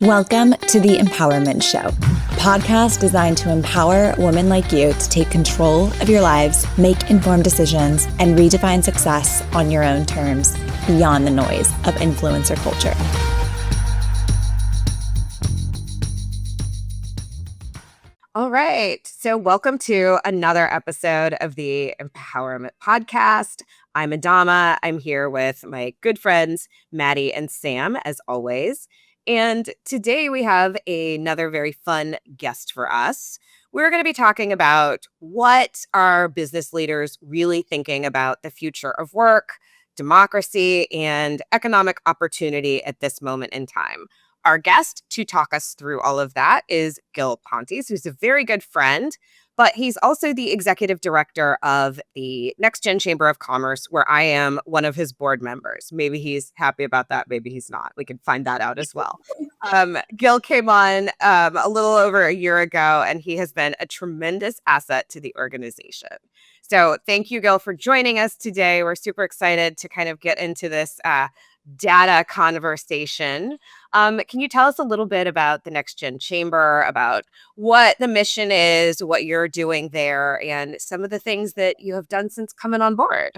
Welcome to the Empowerment Show, a podcast designed to empower women like you to take control of your lives, make informed decisions, and redefine success on your own terms, beyond the noise of influencer culture. All right. So welcome to another episode of the Empowerment Podcast. I'm Adama. I'm here with my good friends, Maddie and Sam, as always. And today we have another very fun guest for us. We're going to be talking about what are business leaders really thinking about the future of work, democracy, and economic opportunity at this moment in time. Our guest to talk us through all of that is Gil Pontes, who's a very good friend, but he's also the executive director of the NextGen Chamber of Commerce, where I am one of his board members. Maybe he's happy about that. Maybe he's not. We can find that out as well. Gil came on a little over a year ago, and he has been a tremendous asset to the organization. So thank you, Gil, for joining us today. We're super excited to kind of get into this data conversation. Can you tell us a little bit about the NextGen Chamber, about what the mission is, what you're doing there, and some of the things that you have done since coming on board?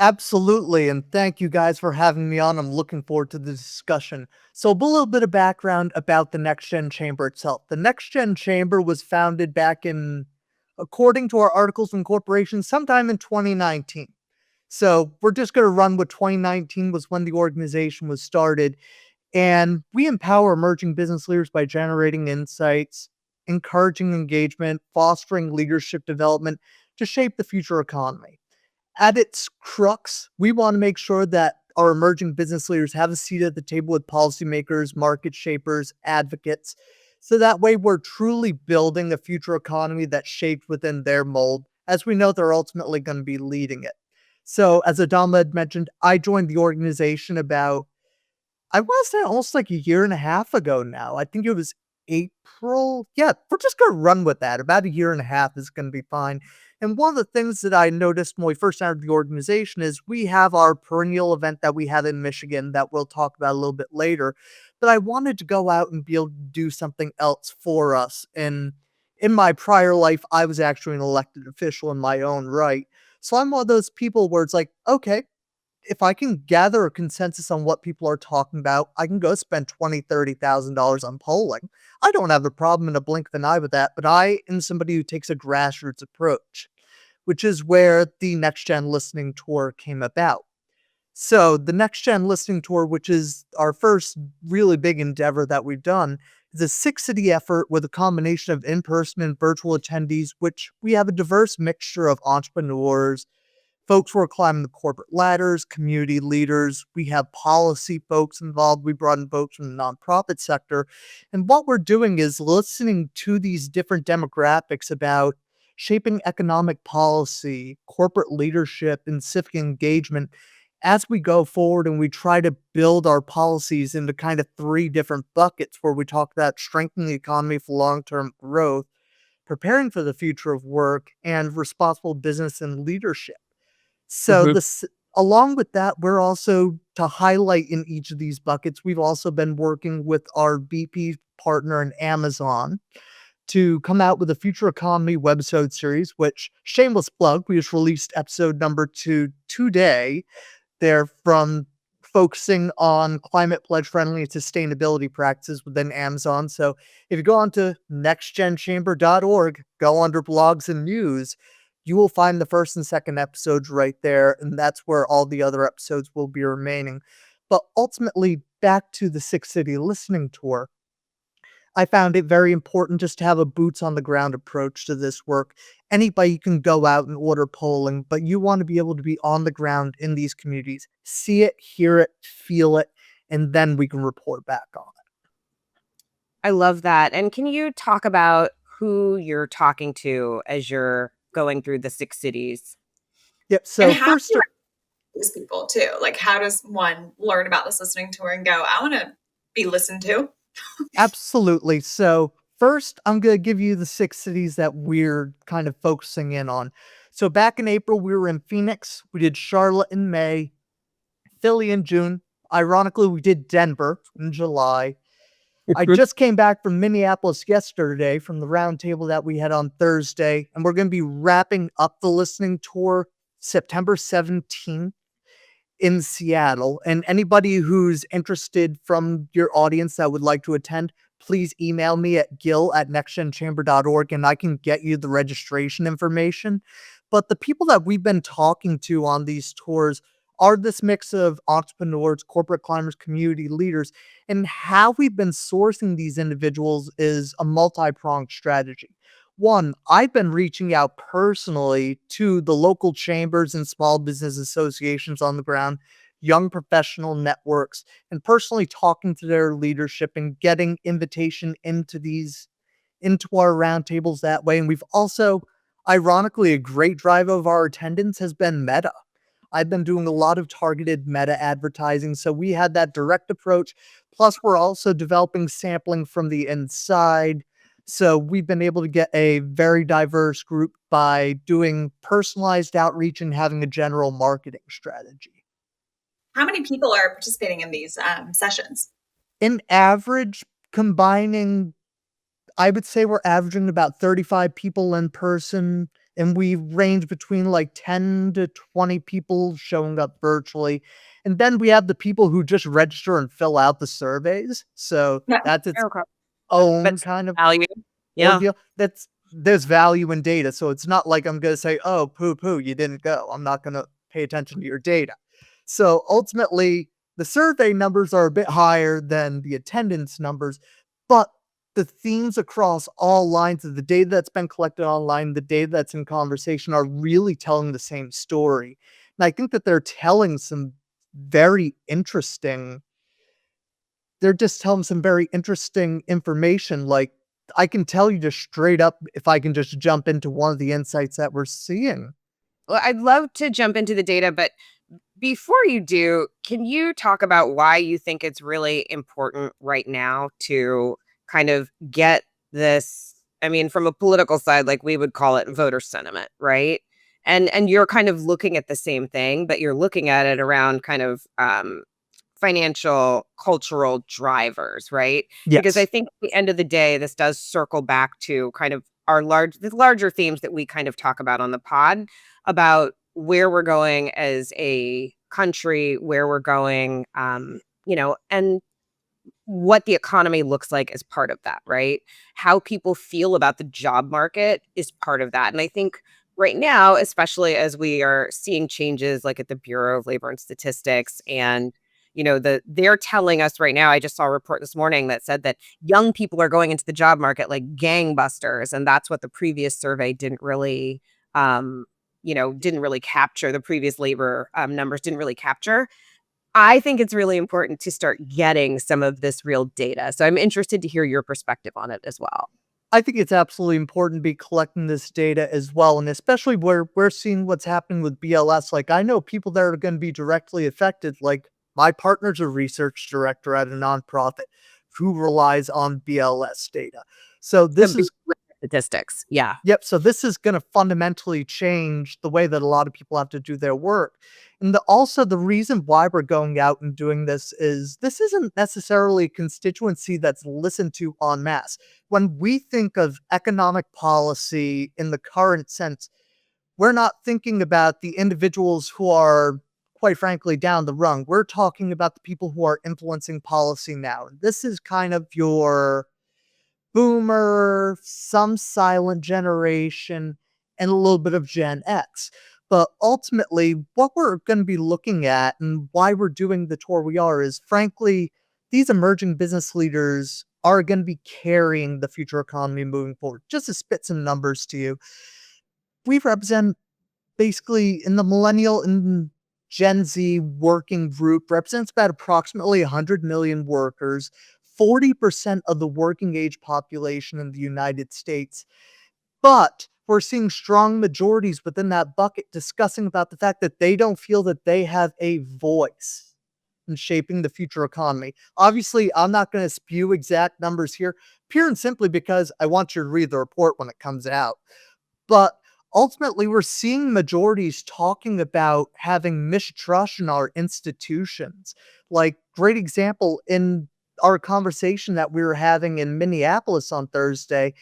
Absolutely, and thank you guys for having me on. I'm looking forward to the discussion. So a little bit of background about the NextGen Chamber itself. The NextGen Chamber was founded back in, according to our articles of incorporation, sometime in 2019. So we're just going to run with 2019 was when the organization was started. And we empower emerging business leaders by generating insights, encouraging engagement, fostering leadership development to shape the future economy. At its crux, we want to make sure that our emerging business leaders have a seat at the table with policymakers, market shapers, advocates, so that way we're truly building a future economy that's shaped within their mold, as we know they're ultimately going to be leading it. So, as Adama had mentioned, I joined the organization about, I want to say almost like a year and a half ago now. I think it was April. Yeah, we're just going to run with that. About a year and a half is going to be fine. And one of the things that I noticed when we first entered the organization is we have our perennial event that we had in Michigan that we'll talk about a little bit later. But I wanted to go out and be able to do something else for us. And in my prior life, I was actually an elected official in my own right. So I'm one of those people where it's like, okay, if I can gather a consensus on what people are talking about, I can go spend $20,000, $30,000 on polling. I don't have a problem in a blink of an eye with that, but I am somebody who takes a grassroots approach, which is where the NextGen Listening Tour came about. So the NextGen Listening Tour, which is our first really big endeavor that we've done, is a 6-city effort with a combination of in-person and virtual attendees, which we have a diverse mixture of entrepreneurs, folks who are climbing the corporate ladders, community leaders. We have policy folks involved. We brought in folks from the nonprofit sector. And what we're doing is listening to these different demographics about shaping economic policy, corporate leadership, and civic engagement as we go forward, and we try to build our policies into kind of 3 different buckets where we talk about strengthening the economy for long-term growth, preparing for the future of work, and responsible business and leadership. So along with that, we're also, to highlight in each of these buckets, we've also been working with our BP partner in Amazon to come out with a Future Economy webisode series, which, shameless plug, we just released episode number 2 today. They're from focusing on climate pledge friendly and sustainability practices within Amazon. So if you go on to nextgenchamber.org, go under blogs and news, you will find the first and second episodes right there, and that's where all the other episodes will be remaining. But ultimately, back to the 6-city listening tour, I found it very important just to have a boots on the ground approach to this work. Anybody can go out and order polling, but you want to be able to be on the ground in these communities, see it, hear it, feel it, and then we can report back on it. I love that. And can you talk about who you're talking to as you're going through the 6 cities? Yep. So And how first, do you these people too? Like, how does one learn about this listening tour and go, I want to be listened to? absolutely. So first, I'm going to give you the 6 cities that we're kind of focusing in on. So back in April, we were in Phoenix. We did Charlotte in May, Philly in June. Ironically, we did Denver in July. I just came back from Minneapolis yesterday from the roundtable that we had on Thursday, and we're going to be wrapping up the listening tour September 17th in Seattle. And anybody who's interested from your audience that would like to attend, please email me at gil@nextgenchamber.org and I can get you the registration information. But the people that we've been talking to on these tours are this mix of entrepreneurs, corporate climbers, community leaders. And how we've been sourcing these individuals is a multi-pronged strategy. One, I've been reaching out personally to the local chambers and small business associations on the ground, young professional networks, and personally talking to their leadership and getting invitation into our roundtables that way. And we've also, ironically, a great drive of our attendance has been Meta. I've been doing a lot of targeted Meta advertising, so we had that direct approach. Plus, we're also developing sampling from the inside. So we've been able to get a very diverse group by doing personalized outreach and having a general marketing strategy. How many people are participating in these sessions? In average, combining, I would say we're averaging about 35 people in person, and we range between like 10 to 20 people showing up virtually. And then we have the people who just register and fill out the surveys. So Yeah. that's its Okay. own But kind of value. Yeah. ordeal. There's value in data. So it's not like I'm going to say, oh, poo, you didn't go. I'm not going to pay attention to your data. So ultimately, the survey numbers are a bit higher than the attendance numbers, but the themes across all lines of the data that's been collected online, the data that's in conversation are really telling the same story. And I think that they're telling some very interesting, they're just telling some very interesting information. Like, I can tell you just straight up if I can just jump into one of the insights that we're seeing. Well, I'd love to jump into the data, but before you do, can you talk about why you think it's really important right now to kind of get this? I mean, from a political side, like we would call it voter sentiment, right? And you're kind of looking at the same thing, but you're looking at it around kind of financial, cultural drivers, right? Because I Yes. think at the end of the day, this does circle back to kind of the larger themes that we kind of talk about on the pod about where we're going as a country, where we're going, and what the economy looks like as part of that, right? How people feel about the job market is part of that. And I think right now, especially as we are seeing changes like at the Bureau of Labor and Statistics and they're telling us right now, I just saw a report this morning that said that young people are going into the job market like gangbusters. And that's what the previous survey didn't really capture. The previous labor numbers didn't really capture. I think it's really important to start getting some of this real data. So I'm interested to hear your perspective on it as well. I think it's absolutely important to be collecting this data as well, and especially where we're seeing what's happening with BLS. Like, I know people that are going to be directly affected. Like, my partner's a research director at a nonprofit who relies on BLS data. So The this is statistics. Yeah. Yep. So this is going to fundamentally change the way that a lot of people have to do their work. And also the reason why we're going out and doing this is this isn't necessarily a constituency that's listened to en masse. When we think of economic policy in the current sense, we're not thinking about the individuals who are, quite frankly, down the rung. We're talking about the people who are influencing policy now. This is kind of your boomer, some silent generation, and a little bit of Gen X. But ultimately, what we're going to be looking at and why we're doing the tour we are is, frankly, these emerging business leaders are going to be carrying the future economy moving forward. Just to spit some numbers to you, we represent basically in the millennial and Gen Z working group represents about approximately 100 million workers, 40% of the working age population in the United States. But we're seeing strong majorities within that bucket discussing about the fact that they don't feel that they have a voice in shaping the future economy. Obviously, I'm not going to spew exact numbers here, pure and simply because I want you to read the report when it comes out. But ultimately, we're seeing majorities talking about having mistrust in our institutions. Like, great example, in our conversation that we were having in Minneapolis on Thursday,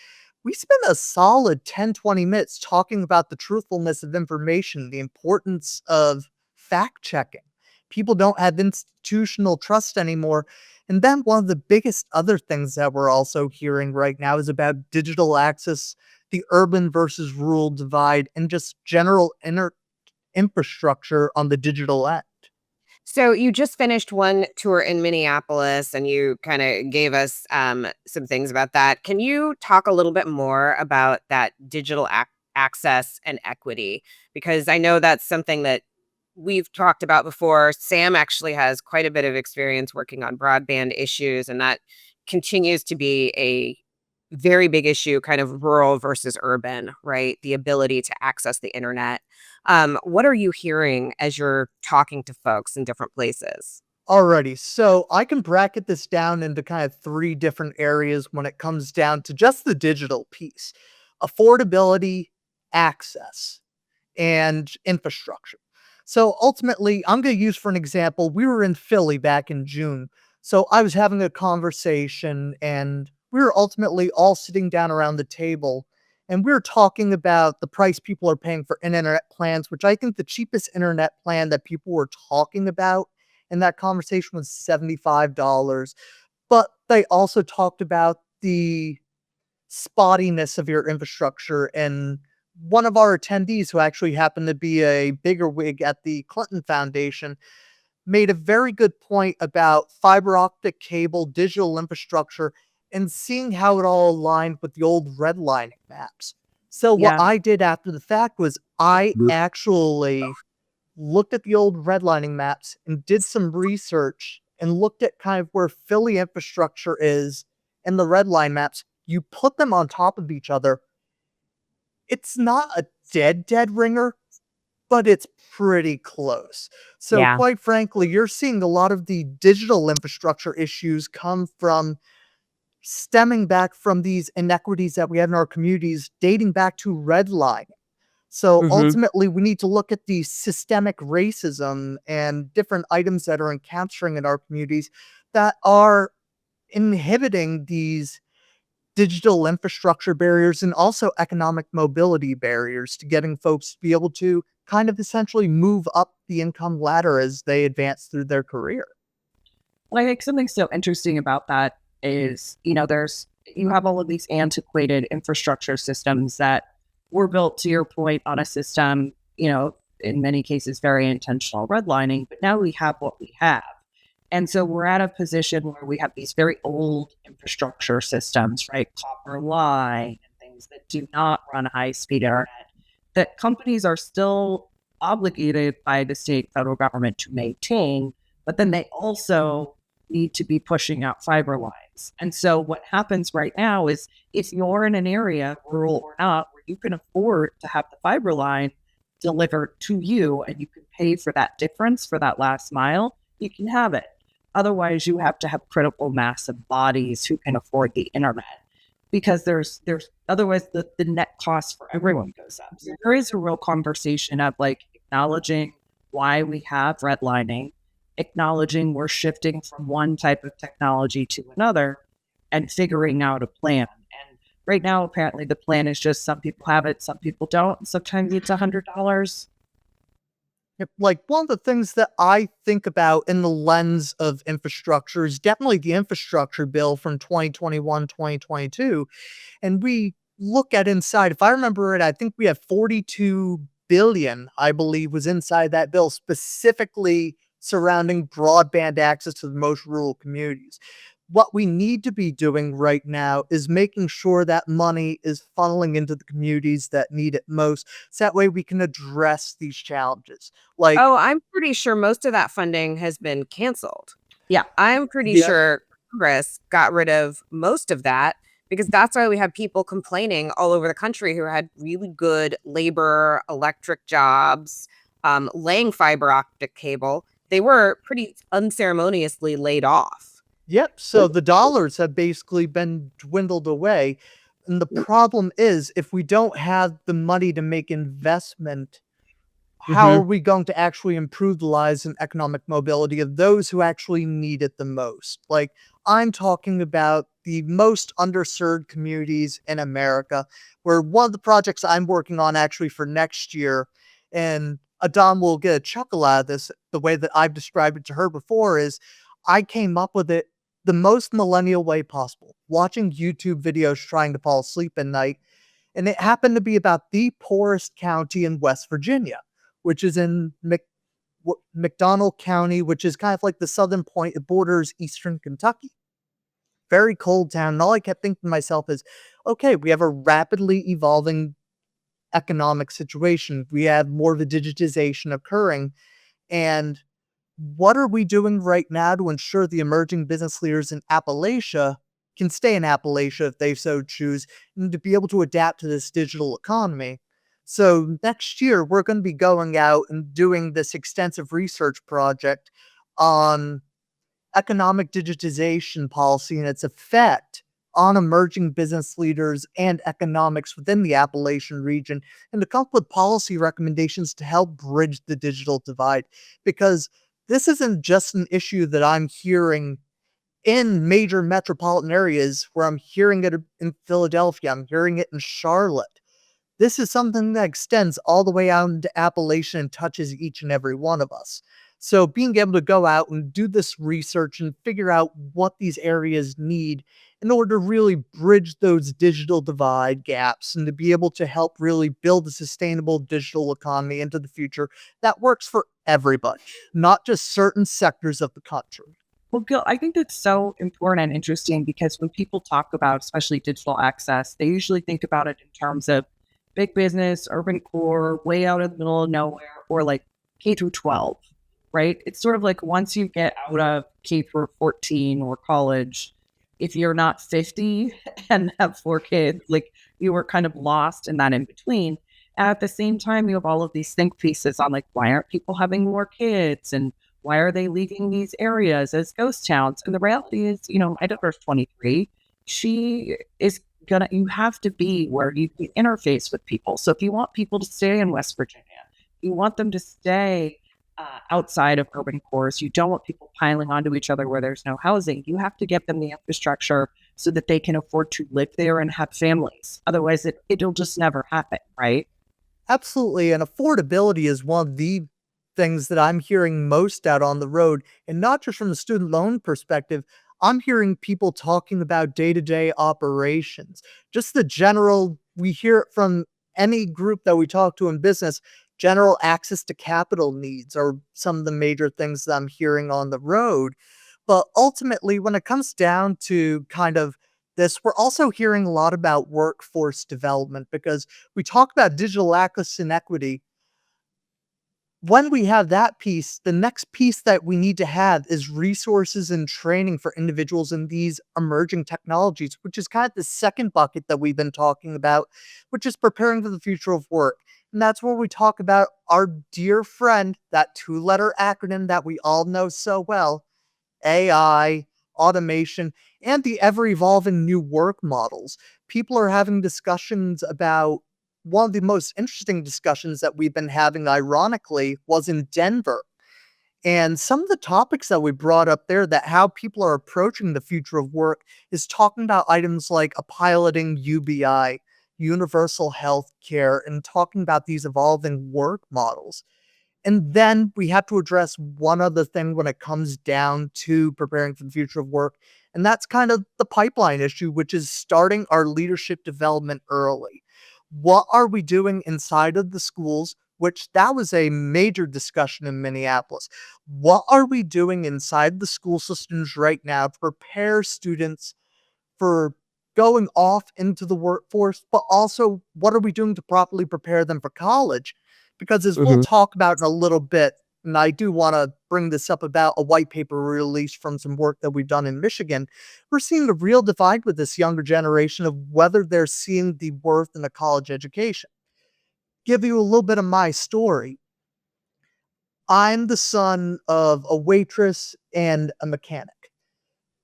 we spent a solid 10-20 minutes talking about the truthfulness of information, the importance of fact checking. People don't have institutional trust anymore. And then one of the biggest other things that we're also hearing right now is about digital access, the urban versus rural divide, and just general infrastructure on the digital end. So you just finished one tour in Minneapolis and you kind of gave us some things about that. Can you talk a little bit more about that digital access and equity? Because I know that's something that we've talked about before. Sam actually has quite a bit of experience working on broadband issues, and that continues to be a very big issue, kind of rural versus urban, right? The ability to access the internet. What are you hearing as you're talking to folks in different places? Alrighty, so I can bracket this down into kind of three different areas when it comes down to just the digital piece: affordability, access, and infrastructure. So ultimately, I'm going to use for an example, we were in Philly back in June. So I was having a conversation and we were ultimately all sitting down around the table and we were talking about the price people are paying for internet plans, which I think the cheapest internet plan that people were talking about in that conversation was $75. But they also talked about the spottiness of your infrastructure. And one of our attendees, who actually happened to be a bigger wig at the Clinton Foundation, made a very good point about fiber optic cable, digital infrastructure, and seeing how it all aligned with the old redlining maps. So what Yeah. I did after the fact was I actually looked at the old redlining maps and did some research and looked at kind of where Philly infrastructure is and the red line maps. You put them on top of each other. It's not a dead ringer, but it's pretty close. So Yeah. quite frankly, you're seeing a lot of the digital infrastructure issues come from stemming back from these inequities that we have in our communities dating back to redlining. So Hmm. ultimately, we need to look at the systemic racism and different items that are encountering in our communities that are inhibiting these digital infrastructure barriers and also economic mobility barriers to getting folks to be able to kind of essentially move up the income ladder as they advance through their career. Well, I think something so interesting about that is, you have all of these antiquated infrastructure systems that were built, to your point, on a system, in many cases, very intentional redlining, but now we have what we have. And so we're at a position where we have these very old infrastructure systems, right? Copper line and things that do not run high speed internet, that companies are still obligated by the state federal government to maintain, but then they also need to be pushing out fiber lines. And so what happens right now is if you're in an area, rural or not, where you can afford to have the fiber line delivered to you and you can pay for that difference for that last mile, you can have it. Otherwise, you have to have critical mass of bodies who can afford the internet, because there's otherwise the net cost for everyone goes up. So there is a real conversation of like acknowledging why we have redlining, acknowledging we're shifting from one type of technology to another, and figuring out a plan. And right now, apparently, the plan is just some people have it, some people don't. Sometimes it's $100. Like one of the things that I think about in the lens of infrastructure is definitely the infrastructure bill from 2021, 2022. And we look at inside, if I remember it, I think we have 42 billion, I believe, was inside that bill specifically surrounding broadband access to the most rural communities. What we need to be doing right now is making sure that money is funneling into the communities that need it most. So that way we can address these challenges. Like, Oh, I'm pretty sure most of that funding has been canceled. Yeah. I'm pretty yeah, sure Congress got rid of most of that because that's why we have people complaining all over the country who had really good labor, electric jobs, laying fiber optic cable. They were pretty unceremoniously laid off. yep. So the dollars have basically been dwindled away. And the problem is, if we don't have the money to make investment, how are Hmm. we going to actually improve the lives and economic mobility of those who actually need it the most? Like, I'm talking about the most underserved communities in America, where one of the projects I'm working on actually for next year, and Adam will get a chuckle out of this, the way that I've described it to her before, is I came up with it the most millennial way possible, watching YouTube videos trying to fall asleep at night. And it happened to be about the poorest county in West Virginia, which is in McDonald County, which is kind of like the southern point. It borders eastern Kentucky. Very cold town. And all I kept thinking to myself is, okay, we have a rapidly evolving economic situation. We have more of a digitization occurring. And what are we doing right now to ensure the emerging business leaders in Appalachia can stay in Appalachia if they so choose, and to be able to adapt to this digital economy? So next year, we're going to be going out and doing this extensive research project on economic digitization policy and its effect on emerging business leaders and economics within the Appalachian region, and to come up with policy recommendations to help bridge the digital divide. Because this isn't just an issue that I'm hearing in major metropolitan areas, where I'm hearing it in Philadelphia, I'm hearing it in Charlotte. This is something that extends all the way out into Appalachia and touches each and every one of us. So being able to go out and do this research and figure out what these areas need in order to really bridge those digital divide gaps, and to be able to help really build a sustainable digital economy into the future that works for everybody, not just certain sectors of the country. Well, Gil, I think that's so important and interesting, because when people talk about especially digital access, they usually think about it in terms of big business, urban core, way out in the middle of nowhere, or like K through 12, right? It's sort of like once you get out of K through 14 or college, if you're not 50 and have 4 kids, like you were kind of lost in that in between. And at the same time, you have all of these think pieces on like, why aren't people having more kids? And why are they leaving these areas as ghost towns? And the reality is, my daughter's 23. She is you have to be where you can interface with people. So if you want people to stay in West Virginia, you want them to stay outside of urban cores, you don't want people piling onto each other where there's no housing. You have to get them the infrastructure so that they can afford to live there and have families. Otherwise, it'll just never happen, right? Absolutely. And affordability is one of the things that I'm hearing most out on the road. And not just from the student loan perspective, I'm hearing people talking about day-to-day operations. Just the general, we hear it from any group that we talk to in business, general access to capital needs are some of the major things that I'm hearing on the road. But ultimately, when it comes down to kind of this, we're also hearing a lot about workforce development, because we talk about digital access and equity. When we have that piece, the next piece that we need to have is resources and training for individuals in these emerging technologies, which is kind of the second bucket that we've been talking about, which is preparing for the future of work. And that's where we talk about our dear friend, that 2-letter acronym that we all know so well, AI, automation, and the ever-evolving new work models. People are having discussions about, one of the most interesting discussions that we've been having, ironically, was in Denver. And some of the topics that we brought up there, that how people are approaching the future of work, is talking about items like a piloting UBI, universal health care, and talking about these evolving work models. And then we have to address one other thing when it comes down to preparing for the future of work, and that's kind of the pipeline issue, which is starting our leadership development early. What are we doing inside of the schools? Which that was a major discussion in Minneapolis. What are we doing inside the school systems right now to prepare students for going off into the workforce, but also what are we doing to properly prepare them for college? Because as we'll talk about in a little bit, and I do want to bring this up about a white paper released from some work that we've done in Michigan, we're seeing a real divide with this younger generation of whether they're seeing the worth in a college education. Give you a little bit of my story. I'm the son of a waitress and a mechanic.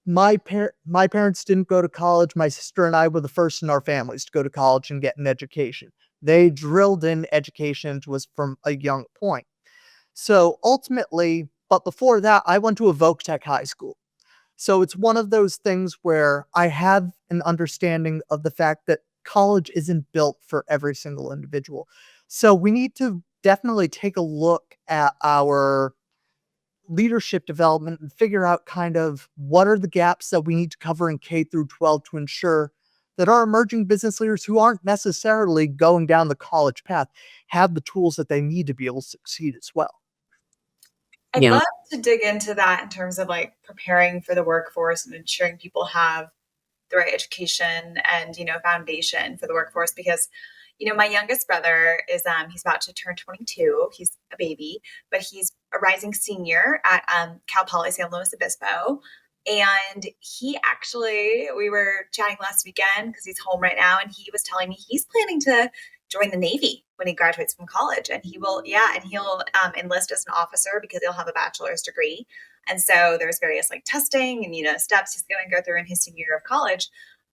My parents didn't go to college. My sister and I were the first in our families to go to college and get an education. They drilled in education into us from a young point. So ultimately, but before that, I went to a Voc Tech high school. So it's one of those things where I have an understanding of the fact that college isn't built for every single individual. So we need to definitely take a look at our leadership development and figure out kind of what are the gaps that we need to cover in K through 12 to ensure that our emerging business leaders who aren't necessarily going down the college path have the tools that they need to be able to succeed as well. I'd love to dig into that in terms of like preparing for the workforce and ensuring people have the right education and, foundation for the workforce, because, my youngest brother is, he's about to turn 22. He's a baby, but he's a rising senior at Cal Poly San Luis Obispo. And we were chatting last weekend because he's home right now, and he was telling me he's planning to join the Navy when he graduates from college, and he'll enlist as an officer because he'll have a bachelor's degree. And so there's various like testing and steps he's going to go through in his senior year of college.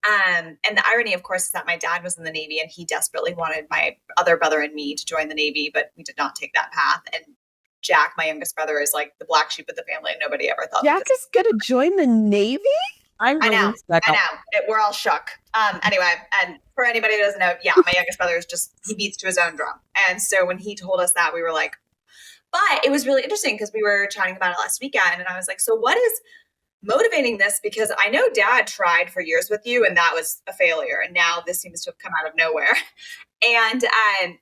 And the irony, of course, is that my dad was in the Navy, and he desperately wanted my other brother and me to join the Navy, but we did not take that path. And Jack, my youngest brother, is like the black sheep of the family, and nobody ever thought Jack is going to join the Navy? I know. We're all shook. Anyway, and for anybody who doesn't know, my youngest brother he beats to his own drum. And so when he told us that, we were like, but it was really interesting because we were chatting about it last weekend, and I was like, so what is motivating this? Because I know Dad tried for years with you, and that was a failure. And now this seems to have come out of nowhere. And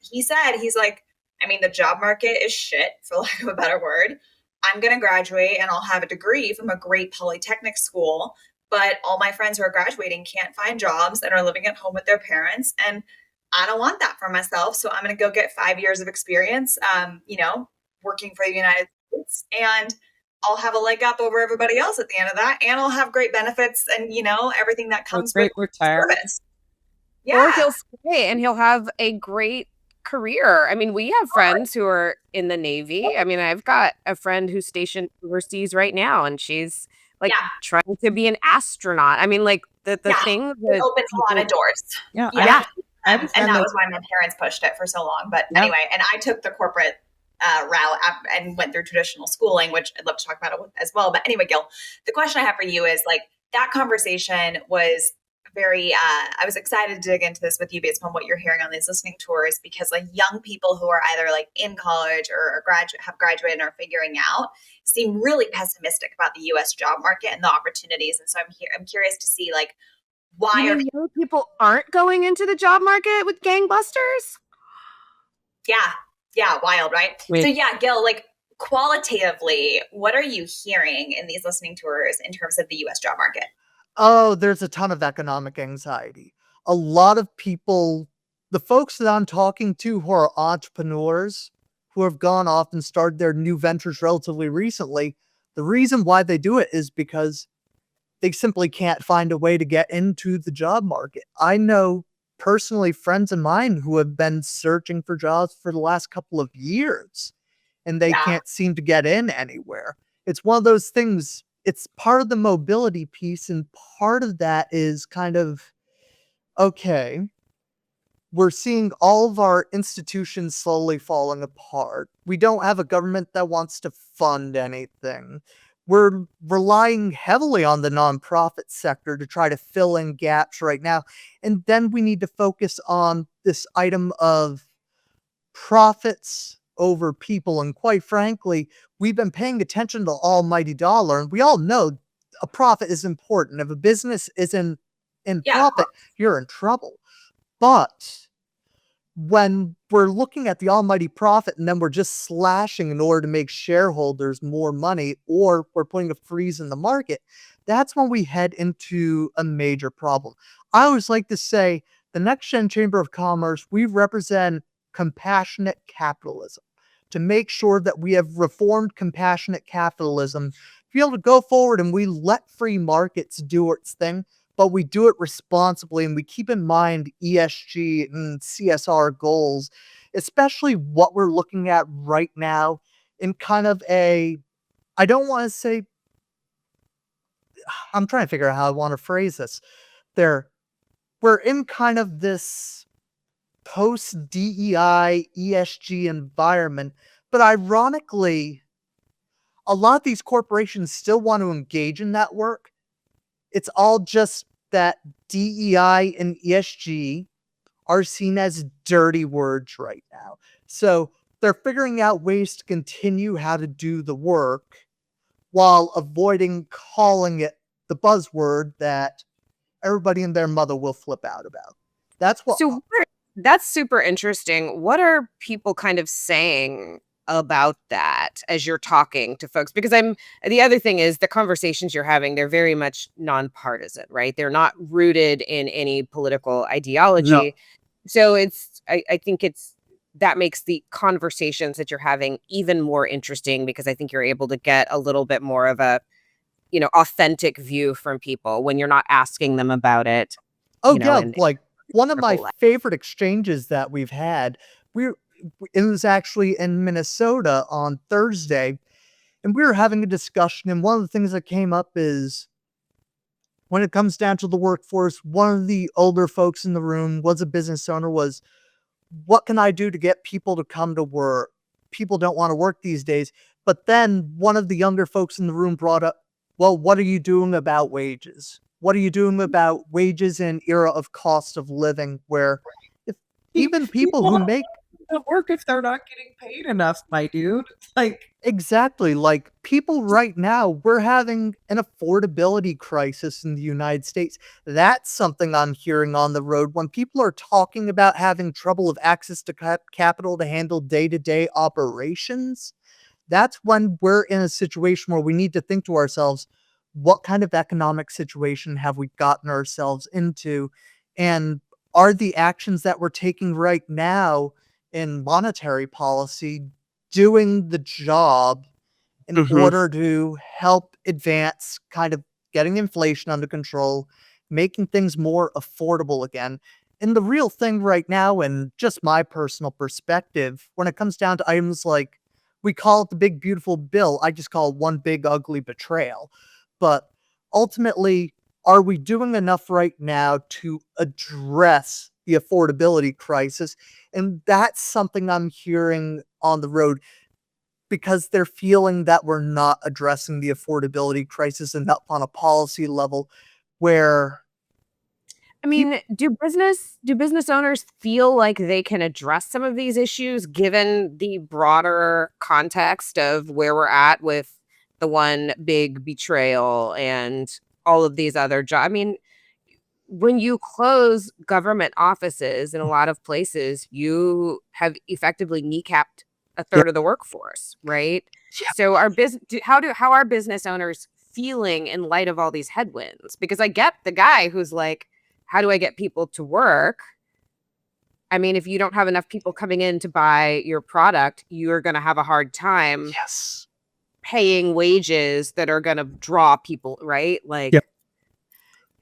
he's like, I mean, the job market is shit, for lack of a better word. I'm going to graduate and I'll have a degree from a great polytechnic school, but all my friends who are graduating can't find jobs and are living at home with their parents. And I don't want that for myself. So I'm going to go get 5 years of experience, working for the United States, and I'll have a leg up over everybody else at the end of that. And I'll have great benefits and, everything that comes with service. Yeah. Or he'll stay and he'll have a great career. I mean, we have friends who are in the Navy. I mean, I've got a friend who's stationed overseas right now, and she's like trying to be an astronaut. I mean, like the thing that it opens a lot of doors. Yeah. And that was why my parents pushed it for so long. But anyway, and I took the corporate route and went through traditional schooling, which I'd love to talk about as well. But anyway, Gil, the question I have for you is like, that conversation was very, I was excited to dig into this with you based on what you're hearing on these listening tours, because like young people who are either like in college or have graduated and are figuring out seem really pessimistic about the U.S. job market and the opportunities. And so I'm curious to see like why young people aren't going into the job market with gangbusters? Yeah, wild, right? So Gil, like qualitatively, what are you hearing in these listening tours in terms of the U.S. job market? Oh, there's a ton of economic anxiety. A lot of people, the folks that I'm talking to who are entrepreneurs, who have gone off and started their new ventures relatively recently, the reason why they do it is because they simply can't find a way to get into the job market. I know personally friends of mine who have been searching for jobs for the last couple of years, and they can't seem to get in anywhere. It's one of those things. It's part of the mobility piece, and part of that is kind of, okay, we're seeing all of our institutions slowly falling apart. We don't have a government that wants to fund anything. We're relying heavily on the nonprofit sector to try to fill in gaps right now. And then we need to focus on this item of profits over people. And quite frankly, we've been paying attention to the almighty dollar, and we all know a profit is important. If a business isn't in profit, you're in trouble. But when we're looking at the almighty profit and then we're just slashing in order to make shareholders more money, or we're putting a freeze in the market, that's when we head into a major problem. I always like to say, the NextGen Chamber of Commerce, we represent compassionate capitalism, to make sure that we have reformed compassionate capitalism, to be able to go forward and we let free markets do its thing, but we do it responsibly and we keep in mind ESG and CSR goals, especially what we're looking at right now in kind of a, I don't want to say, I'm trying to figure out how I want to phrase this. We're in kind of this post-DEI, ESG environment, but ironically, a lot of these corporations still want to engage in that work It's all just that DEI and ESG are seen as dirty words right now. So they're figuring out ways to continue how to do the work while avoiding calling it the buzzword that everybody and their mother will flip out about. That's what. So that's super interesting. What are people kind of saying about that as you're talking to folks? Because the other thing is the conversations you're having, they're very much nonpartisan, right? They're not rooted in any political ideology. So I think that makes the conversations that you're having even more interesting, because I think you're able to get a little bit more of a, authentic view from people when you're not asking them about it. Oh yeah, And like one of my life. favorite exchanges that we've had, it was actually in Minnesota on Thursday, and we were having a discussion, and one of the things that came up is when it comes down to the workforce, one of the older folks in the room was a business owner, was, what can I do to get people to come to work? People don't want to work these days. But then one of the younger folks in the room brought up, well, what are you doing about wages? What are you doing about wages in era of cost of living, where if even people who make to work if they're not getting paid enough, my dude. Like, exactly, like people right now, we're having an affordability crisis in the United States. That's something I'm hearing on the road when people are talking about having trouble with access to capital to handle day-to-day operations. That's when we're in a situation where we need to think to ourselves, what kind of economic situation have we gotten ourselves into? And are the actions that we're taking right now in monetary policy doing the job in Mhm. order to help advance kind of getting inflation under control, making things more affordable again? And the real thing right now, and just my personal perspective, when it comes down to items like, we call it the big beautiful bill, I just call it one big ugly betrayal. But ultimately, are we doing enough right now to address the affordability crisis? And that's something I'm hearing on the road, because they're feeling that we're not addressing the affordability crisis enough on a policy level, where I mean, do business owners feel like they can address some of these issues given the broader context of where we're at with the one big betrayal and all of these other jobs? I mean, when you close government offices in a lot of places, you have effectively kneecapped a yeah, third of the workforce, right? yeah, So how are business owners feeling in light of all these headwinds? Because I get the guy who's like, how do I get people to work? I mean, if you don't have enough people coming in to buy your product, you're going to have a hard time yes. paying wages that are going to draw people, right? Yep. Like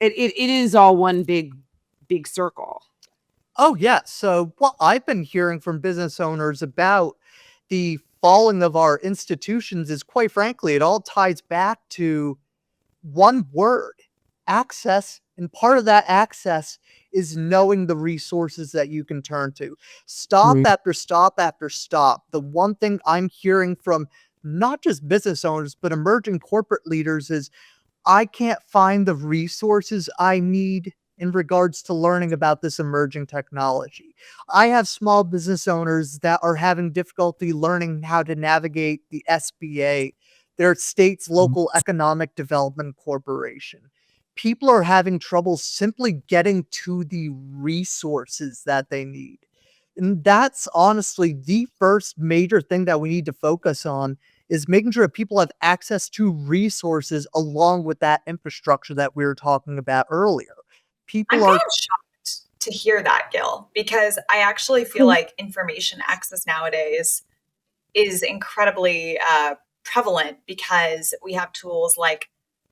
it is all one big circle. Oh, yeah. So, what I've been hearing from business owners about the falling of our institutions is, quite frankly, it all ties back to one word: access. And part of that access is knowing the resources that you can turn to. Stop Mhm. after stop after stop. The one thing I'm hearing from not just business owners, but emerging corporate leaders is, I can't find the resources I need in regards to learning about this emerging technology. I have small business owners that are having difficulty learning how to navigate the SBA, their state's local economic development corporation. People are having trouble simply getting to the resources that they need. And that's honestly the first major thing that we need to focus on, is making sure that people have access to resources along with that infrastructure that we were talking about earlier. I'm People kind are of shocked to hear that, Gil, because I actually feel like information access nowadays is incredibly prevalent, because we have tools like,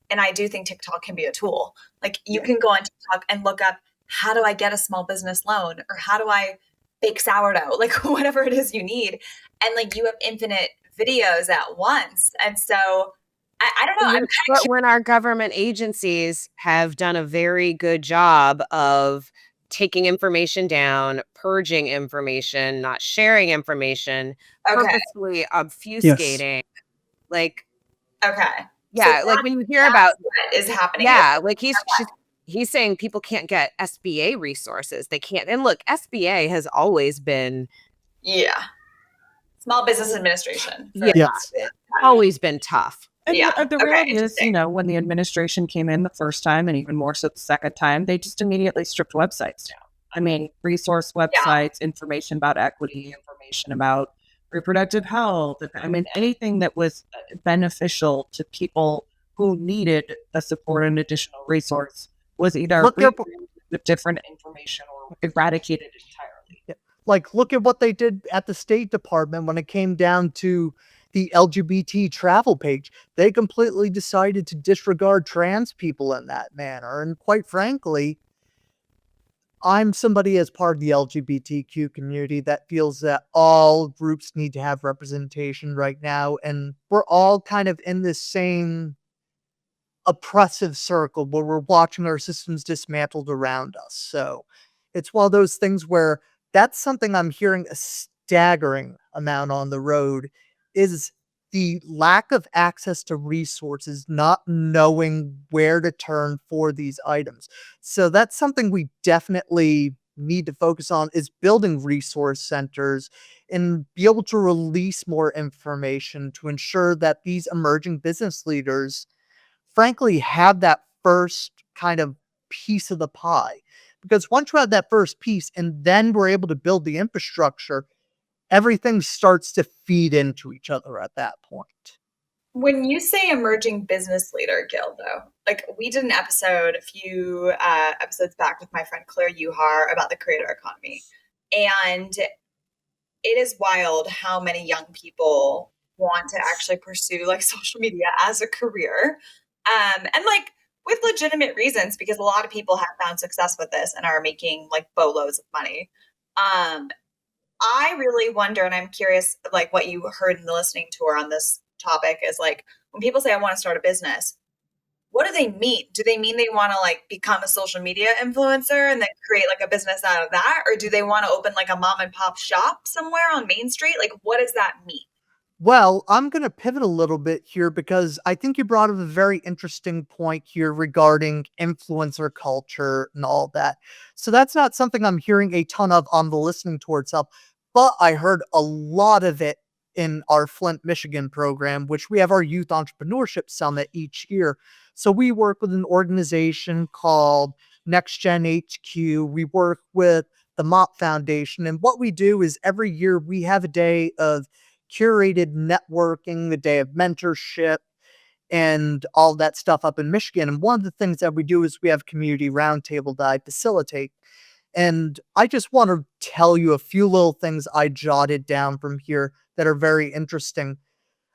and I do think TikTok can be a tool. Like, you can go on TikTok and look up, how do I get a small business loan, or how do I bake sourdough, like whatever it is you need. And like, you have infinite videos at once. And so I don't know. I'm kind of But when our government agencies have done a very good job of taking information down, purging information, not sharing information, curious. Okay. purposefully yes. obfuscating, like Okay. Yeah, like when you hear about what is happening. Yeah, like he's saying people can't get SBA resources. They can't. And look, SBA has always been Small Business Administration. Yes. it's always been tough. And the Okay, reality is, interesting. when the administration came in the first time and even more so the second time, they just immediately stripped websites down. I mean, resource websites, information about equity, information about reproductive health. I mean, anything that was beneficial to people who needed a support and additional resource was either with different information or eradicated entirely. Like, look at what they did at the State Department when it came down to the LGBT travel page. They completely decided to disregard trans people in that manner. And quite frankly, I'm somebody as part of the LGBTQ community that feels that all groups need to have representation right now. And we're all kind of in this same oppressive circle where we're watching our systems dismantled around us. So it's one of those things where that's something I'm hearing a staggering amount on the road is the lack of access to resources, not knowing where to turn for these items. So that's something we definitely need to focus on is building resource centers and be able to release more information to ensure that these emerging business leaders frankly have that first kind of piece of the pie. Because once you have that first piece and then we're able to build the infrastructure, everything starts to feed into each other at that point. When you say emerging business leader, Gil, though, like we did an episode a few episodes back with my friend Claire Uhar about the creator economy. And it is wild how many young people want to actually pursue like social media as a career. And like with legitimate reasons, because a lot of people have found success with this and are making like boatloads of money. I really wonder, and I'm curious, like what you heard in the listening tour on this topic is like when people say I want to start a business, what do they mean? Do they mean they want to like become a social media influencer and then create like a business out of that? Or do they want to open like a mom and pop shop somewhere on Main Street? Like, what does that mean? Well, I'm going to pivot a little bit here because I think you brought up a very interesting point here regarding influencer culture and all that. So that's not something I'm hearing a ton of on the listening tour itself, but I heard a lot of it in our Flint, Michigan program, which we have our Youth Entrepreneurship Summit each year. So we work with an organization called NextGen HQ. We work with the Mott Foundation. And what we do is every year we have a day of curated networking, the day of mentorship, and all that stuff up in Michigan. And one of the things that we do is we have community roundtable that I facilitate. And I just want to tell you a few little things I jotted down from here that are very interesting.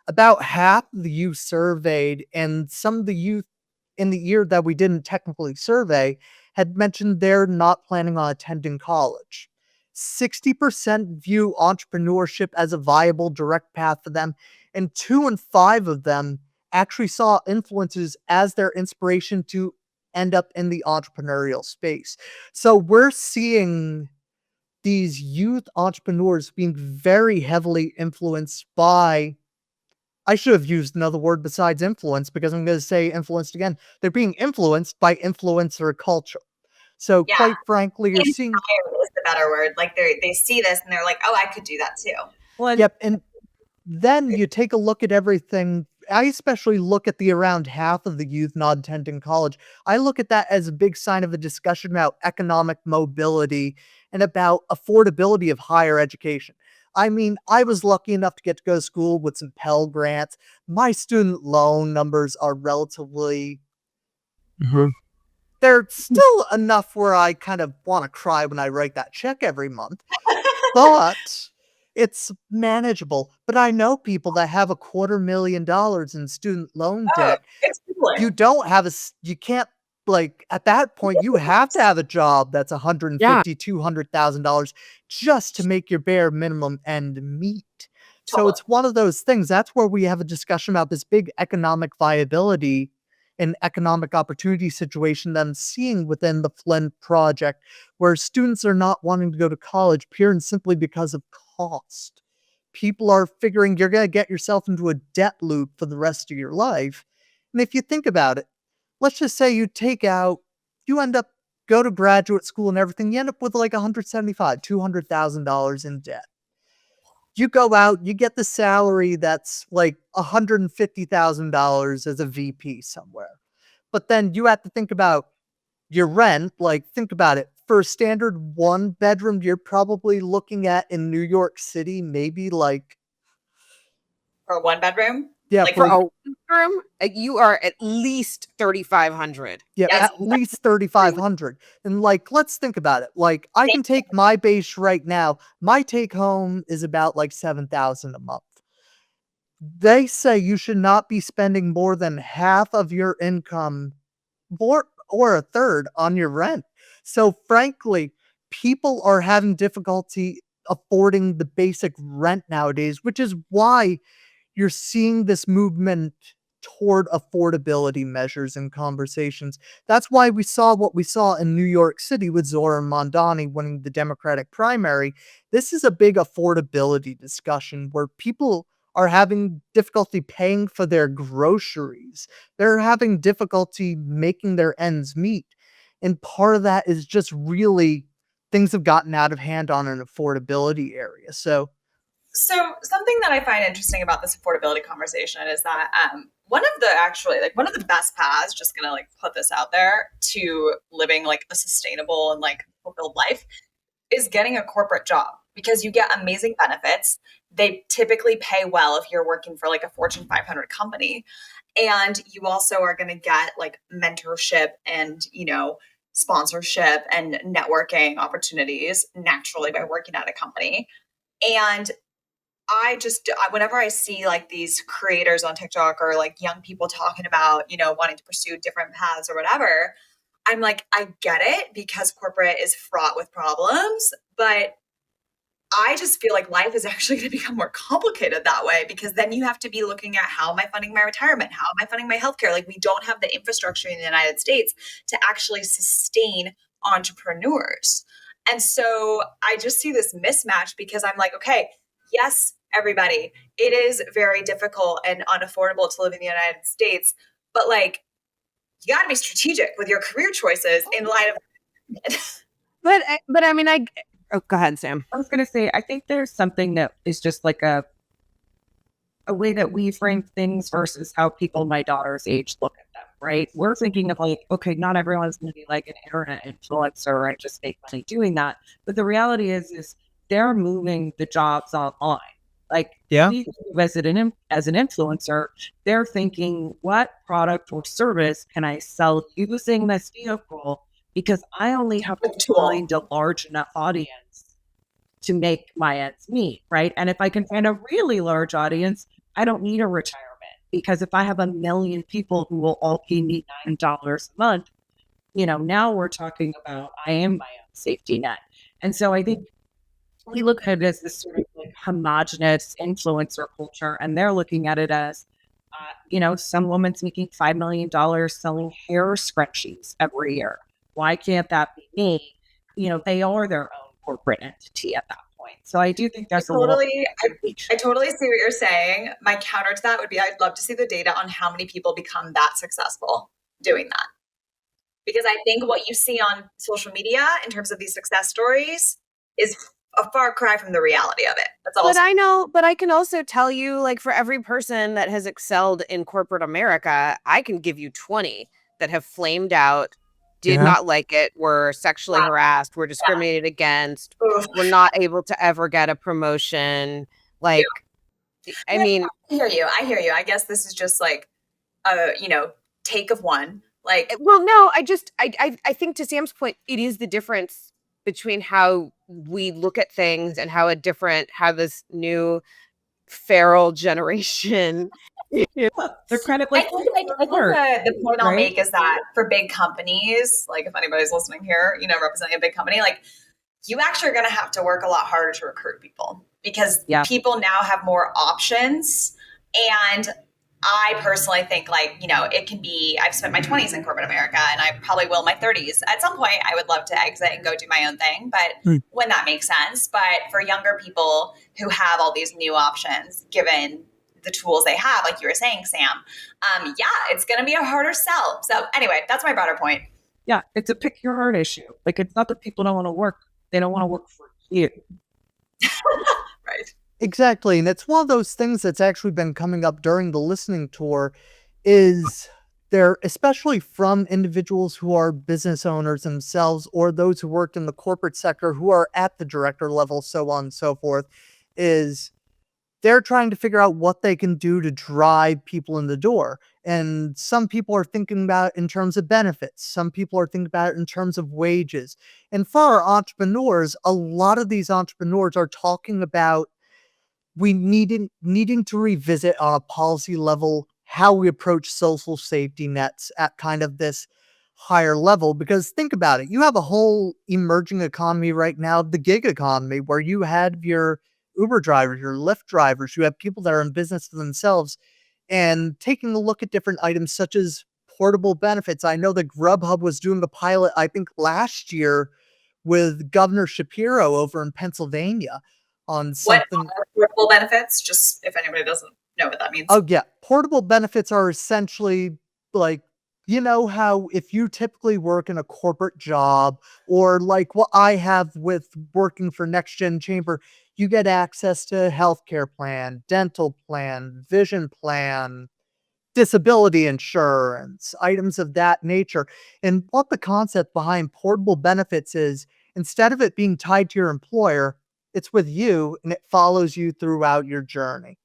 About half of the youth surveyed, and some of the youth in the year that we didn't technically survey, had mentioned they're not planning on attending college. 60% view entrepreneurship as a viable direct path for them, and 2 in 5 of them actually saw influences as their inspiration to end up in the entrepreneurial space. So we're seeing these youth entrepreneurs being very heavily influenced by, I should have used another word besides influence because I'm going to say influenced again. They're being influenced by influencer culture. So quite frankly, you're seeing is the better word. Like they see this and they're like, oh, I could do that too. Well, yep. And then you take a look at everything. I especially look at the around half of the youth not attending college. I look at that as a big sign of a discussion about economic mobility and about affordability of higher education. I mean, I was lucky enough to get to go to school with some Pell Grants. My student loan numbers are relatively they're still enough where I kind of want to cry when I write that check every month, but it's manageable. But I know people that have $250,000 in student loan debt. It's similar. You don't have you can't, like, at that point, you have to have a job that's $150,000, $200,000 just to make your bare minimum end meet. So it's one of those things. That's where we have a discussion about this big economic viability and economic opportunity situation that I'm seeing within the Flint project, where students are not wanting to go to college pure and simply because of cost. People are figuring you're going to get yourself into a debt loop for the rest of your life. And if you think about it, let's just say you end up go to graduate school and everything, you end up with like $175,000, $200,000 in debt. You go out, you get the salary that's like $150,000 as a VP somewhere. But then you have to think about your rent. Like, think about it. For a standard 1-bedroom, you're probably looking at in New York City, maybe like, For a 1-bedroom? yeah, Like For for, a room, you are at least 3,500. yeah, Yes. at least 3,500. And like, let's think about it. Like, I can take my base right now. My take home is about like 7,000 a month. They say you should not be spending more than half of your income or a third on your rent. So frankly, people are having difficulty affording the basic rent nowadays, which is why you're seeing this movement toward affordability measures and conversations. That's why we saw what we saw in New York City with Zohran Mamdani winning the Democratic primary. This is a big affordability discussion where people are having difficulty paying for their groceries. They're having difficulty making their ends meet. And part of that is just really things have gotten out of hand on an affordability area. So something that I find interesting about this affordability conversation is that one of the best paths, just gonna like put this out there, to living like a sustainable and like fulfilled life is getting a corporate job, because you get amazing benefits. They typically pay well if you're working for like a Fortune 500 company. And you also are going to get like mentorship and, sponsorship and networking opportunities naturally by working at a company. And whenever I see like these creators on TikTok or like young people talking about, wanting to pursue different paths or whatever, I'm like, I get it, because corporate is fraught with problems, but I just feel like life is actually going to become more complicated that way, because then you have to be looking at, how am I funding my retirement? How am I funding my healthcare? Like, we don't have the infrastructure in the United States to actually sustain entrepreneurs. And so I just see this mismatch, because I'm like, okay, yes, everybody, it is very difficult and unaffordable to live in the United States, but like, you got to be strategic with your career choices in light of. But I mean, go ahead, Sam. I was going to say, I think there's something that is just like a way that we frame things versus how people my daughter's age look at them, right? We're thinking of like, okay, not everyone's going to be like an internet influencer and just make money doing that. But the reality is they're moving the jobs online. Like, yeah, as an influencer, they're thinking, what product or service can I sell using this vehicle? Because I only have to find a large enough audience to make my ends meet, right? And if I can find a really large audience, I don't need a retirement, because if I have 1 million people who will all pay me $9 a month, now we're talking about I am my own safety net. And so I think we look at it as this sort of like homogenous influencer culture, and they're looking at it as, some woman's making $5 million selling hair scrunchies every year. Why can't that be me? They are their own corporate entity at that point. So I do think that's I totally see what you're saying. My counter to that would be, I'd love to see the data on how many people become that successful doing that. Because I think what you see on social media in terms of these success stories is a far cry from the reality of it. That's all. But I can also tell you, like, for every person that has excelled in corporate America, I can give you 20 that have flamed out, did not like it, were sexually harassed, were discriminated against, were not able to ever get a promotion. Like, I mean, I hear you. I guess this is just like a, take of one. Like, well, no, I think, to Sam's point, it is the difference between how we look at things and how this new feral generation. They're kind of like, I think the point I'll make is that for big companies, like if anybody's listening here, representing a big company, like, you actually are going to have to work a lot harder to recruit people, because people now have more options. And I personally think, like, it can be, I've spent my 20s in corporate America, and I probably will my 30s. At some point, I would love to exit and go do my own thing, but when that makes sense. But for younger people who have all these new options, given the tools they have, like you were saying, Sam, yeah, it's going to be a harder sell. So anyway, that's my broader point. Yeah, it's a pick your heart issue. Like, it's not that people don't want to work. They don't want to work for you. Right. Exactly. And it's one of those things that's actually been coming up during the listening tour is there, especially from individuals who are business owners themselves or those who work in the corporate sector who are at the director level, so on and so forth, is they're trying to figure out what they can do to drive people in the door. And some people are thinking about it in terms of benefits. Some people are thinking about it in terms of wages. And for our entrepreneurs, a lot of these entrepreneurs are talking about we needing to revisit on a policy level how we approach social safety nets at kind of this higher level. Because think about it, you have a whole emerging economy right now, the gig economy, where you had your Uber drivers, your Lyft drivers, you have people that are in business for themselves, and taking a look at different items such as portable benefits. I know that Grubhub was doing the pilot, I think last year, with Governor Shapiro over in Pennsylvania on What something. are portable benefits? Just if anybody doesn't know what that means. Oh, yeah. Portable benefits are essentially like, you know, how if you typically work in a corporate job or like what I have with working for NextGen Chamber, you get access to healthcare plan, dental plan, vision plan, disability insurance, items of that nature. And what the concept behind portable benefits is, instead of it being tied to your employer, it's with you and it follows you throughout your journey.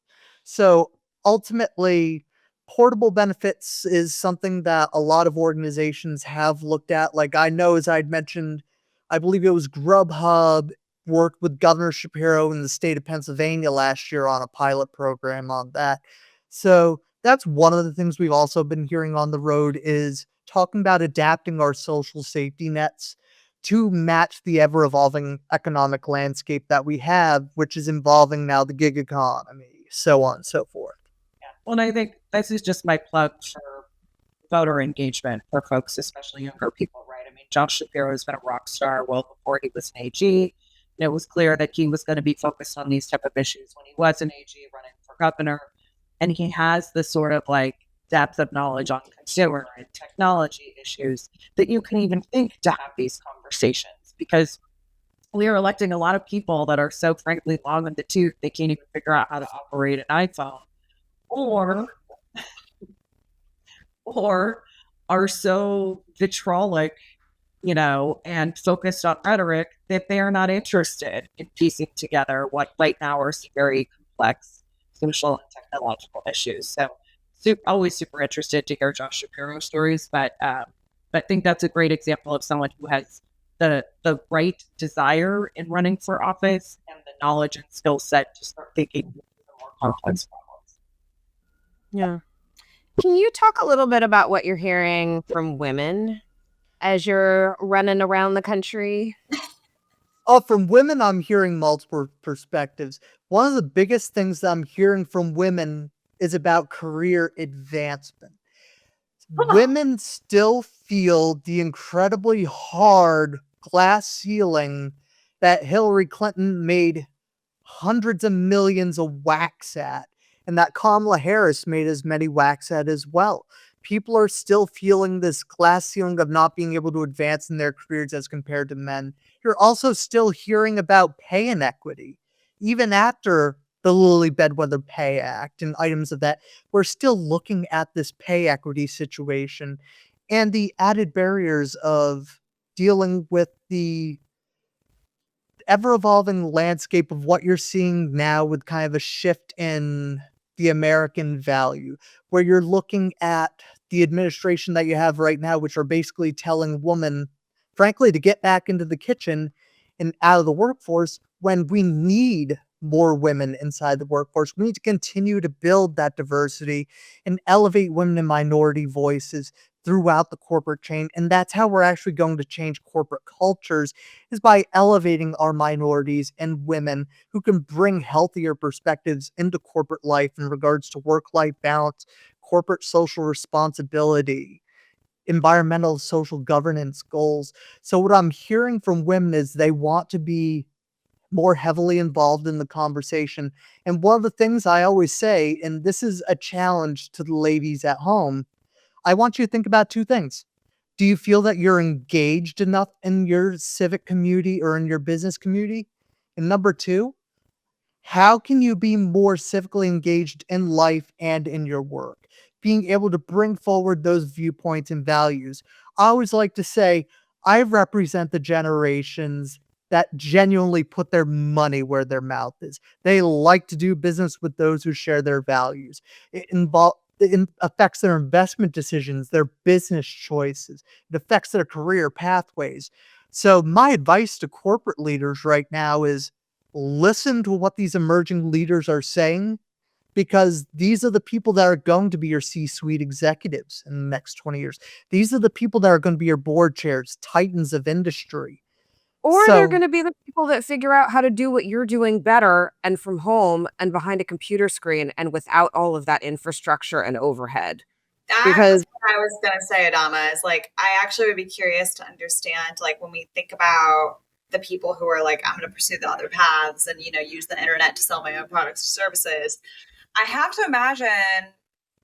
So ultimately, portable benefits is something that a lot of organizations have looked at. Like I know, as I'd mentioned, I believe it was Grubhub worked with Governor Shapiro in the state of Pennsylvania last year on a pilot program on that. So that's one of the things we've also been hearing on the road is talking about adapting our social safety nets to match the ever-evolving economic landscape that we have, which is involving now the gig economy, so on and so forth. Yeah. Well, and I think this is just my plug for voter engagement for folks, especially younger people, right? I mean, Josh Shapiro has been a rock star well before he was an AG. And it was clear that he was going to be focused on these type of issues when he was an AG running for governor. And he has this sort of like depth of knowledge on consumer and technology issues that you can even think to have these conversations, because we are electing a lot of people that are so frankly long in the tooth they can't even figure out how to operate an iPhone, or are so vitriolic, you know, and focused on rhetoric that they are not interested in piecing together what right now are some very complex social and technological issues. So always super interested to hear Josh Shapiro stories, but I think that's a great example of someone who has the right desire in running for office and the knowledge and skill set to start thinking more complex problems. Yeah. Can you talk a little bit about what you're hearing from women as you're running around the country? From women, I'm hearing multiple perspectives. One of the biggest things that I'm hearing from women is about career advancement. Women still feel the incredibly hard glass ceiling that Hillary Clinton made hundreds of millions of whacks at, and that Kamala Harris made as many whacks at as well. People are still feeling this glass ceiling of not being able to advance in their careers as compared to men. You're also still hearing about pay inequity. Even after the Lilly Bedweather Pay Act and items of that, we're still looking at this pay equity situation and the added barriers of dealing with the ever-evolving landscape of what you're seeing now with kind of a shift in the American value, where you're looking at the administration that you have right now, which are basically telling women, frankly, to get back into the kitchen and out of the workforce when we need more women inside the workforce. We need to continue to build that diversity and elevate women and minority voices throughout the corporate chain. And that's how we're actually going to change corporate cultures, is by elevating our minorities and women who can bring healthier perspectives into corporate life in regards to work-life balance, corporate social responsibility, environmental social governance goals. So what I'm hearing from women is they want to be more heavily involved in the conversation. And one of the things I always say, and this is a challenge to the ladies at home, I want you to think about two things. Do you feel that you're engaged enough in your civic community or in your business community? And number two, how can you be more civically engaged in life and in your work? Being able to bring forward those viewpoints and values. I always like to say, I represent the generations that genuinely put their money where their mouth is. They like to do business with those who share their values. It affects their investment decisions, their business choices. It affects their career pathways. So my advice to corporate leaders right now is listen to what these emerging leaders are saying, because these are the people that are going to be your C-suite executives in the next 20 years. These are the people that are going to be your board chairs, titans of industry. Or they're So going to be the people that figure out how to do what you're doing better and from home and behind a computer screen and without all of that infrastructure and overhead. That Because was what I was going to say, Adama, is like, I actually would be curious to understand, like, when we think about the people who are like, I'm going to pursue the other paths and, use the internet to sell my own products or services. I have to imagine,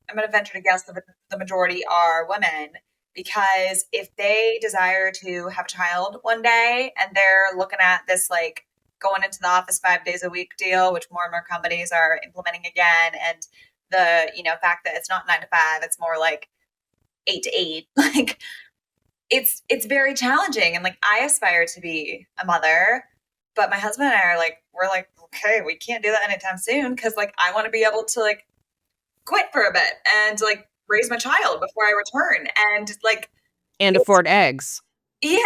I'm going to venture to guess that the majority are women, because if they desire to have a child one day and they're looking at this, like, going into the office 5 days a week deal, which more and more companies are implementing again, and the fact that it's not 9 to 5, it's more like 8 to 8, like, it's very challenging. And like, I aspire to be a mother, but my husband and I are like, we're like, okay, we can't do that anytime soon, because like, I want to be able to like quit for a bit and like raise my child before I return, and like, and afford eggs. Yeah.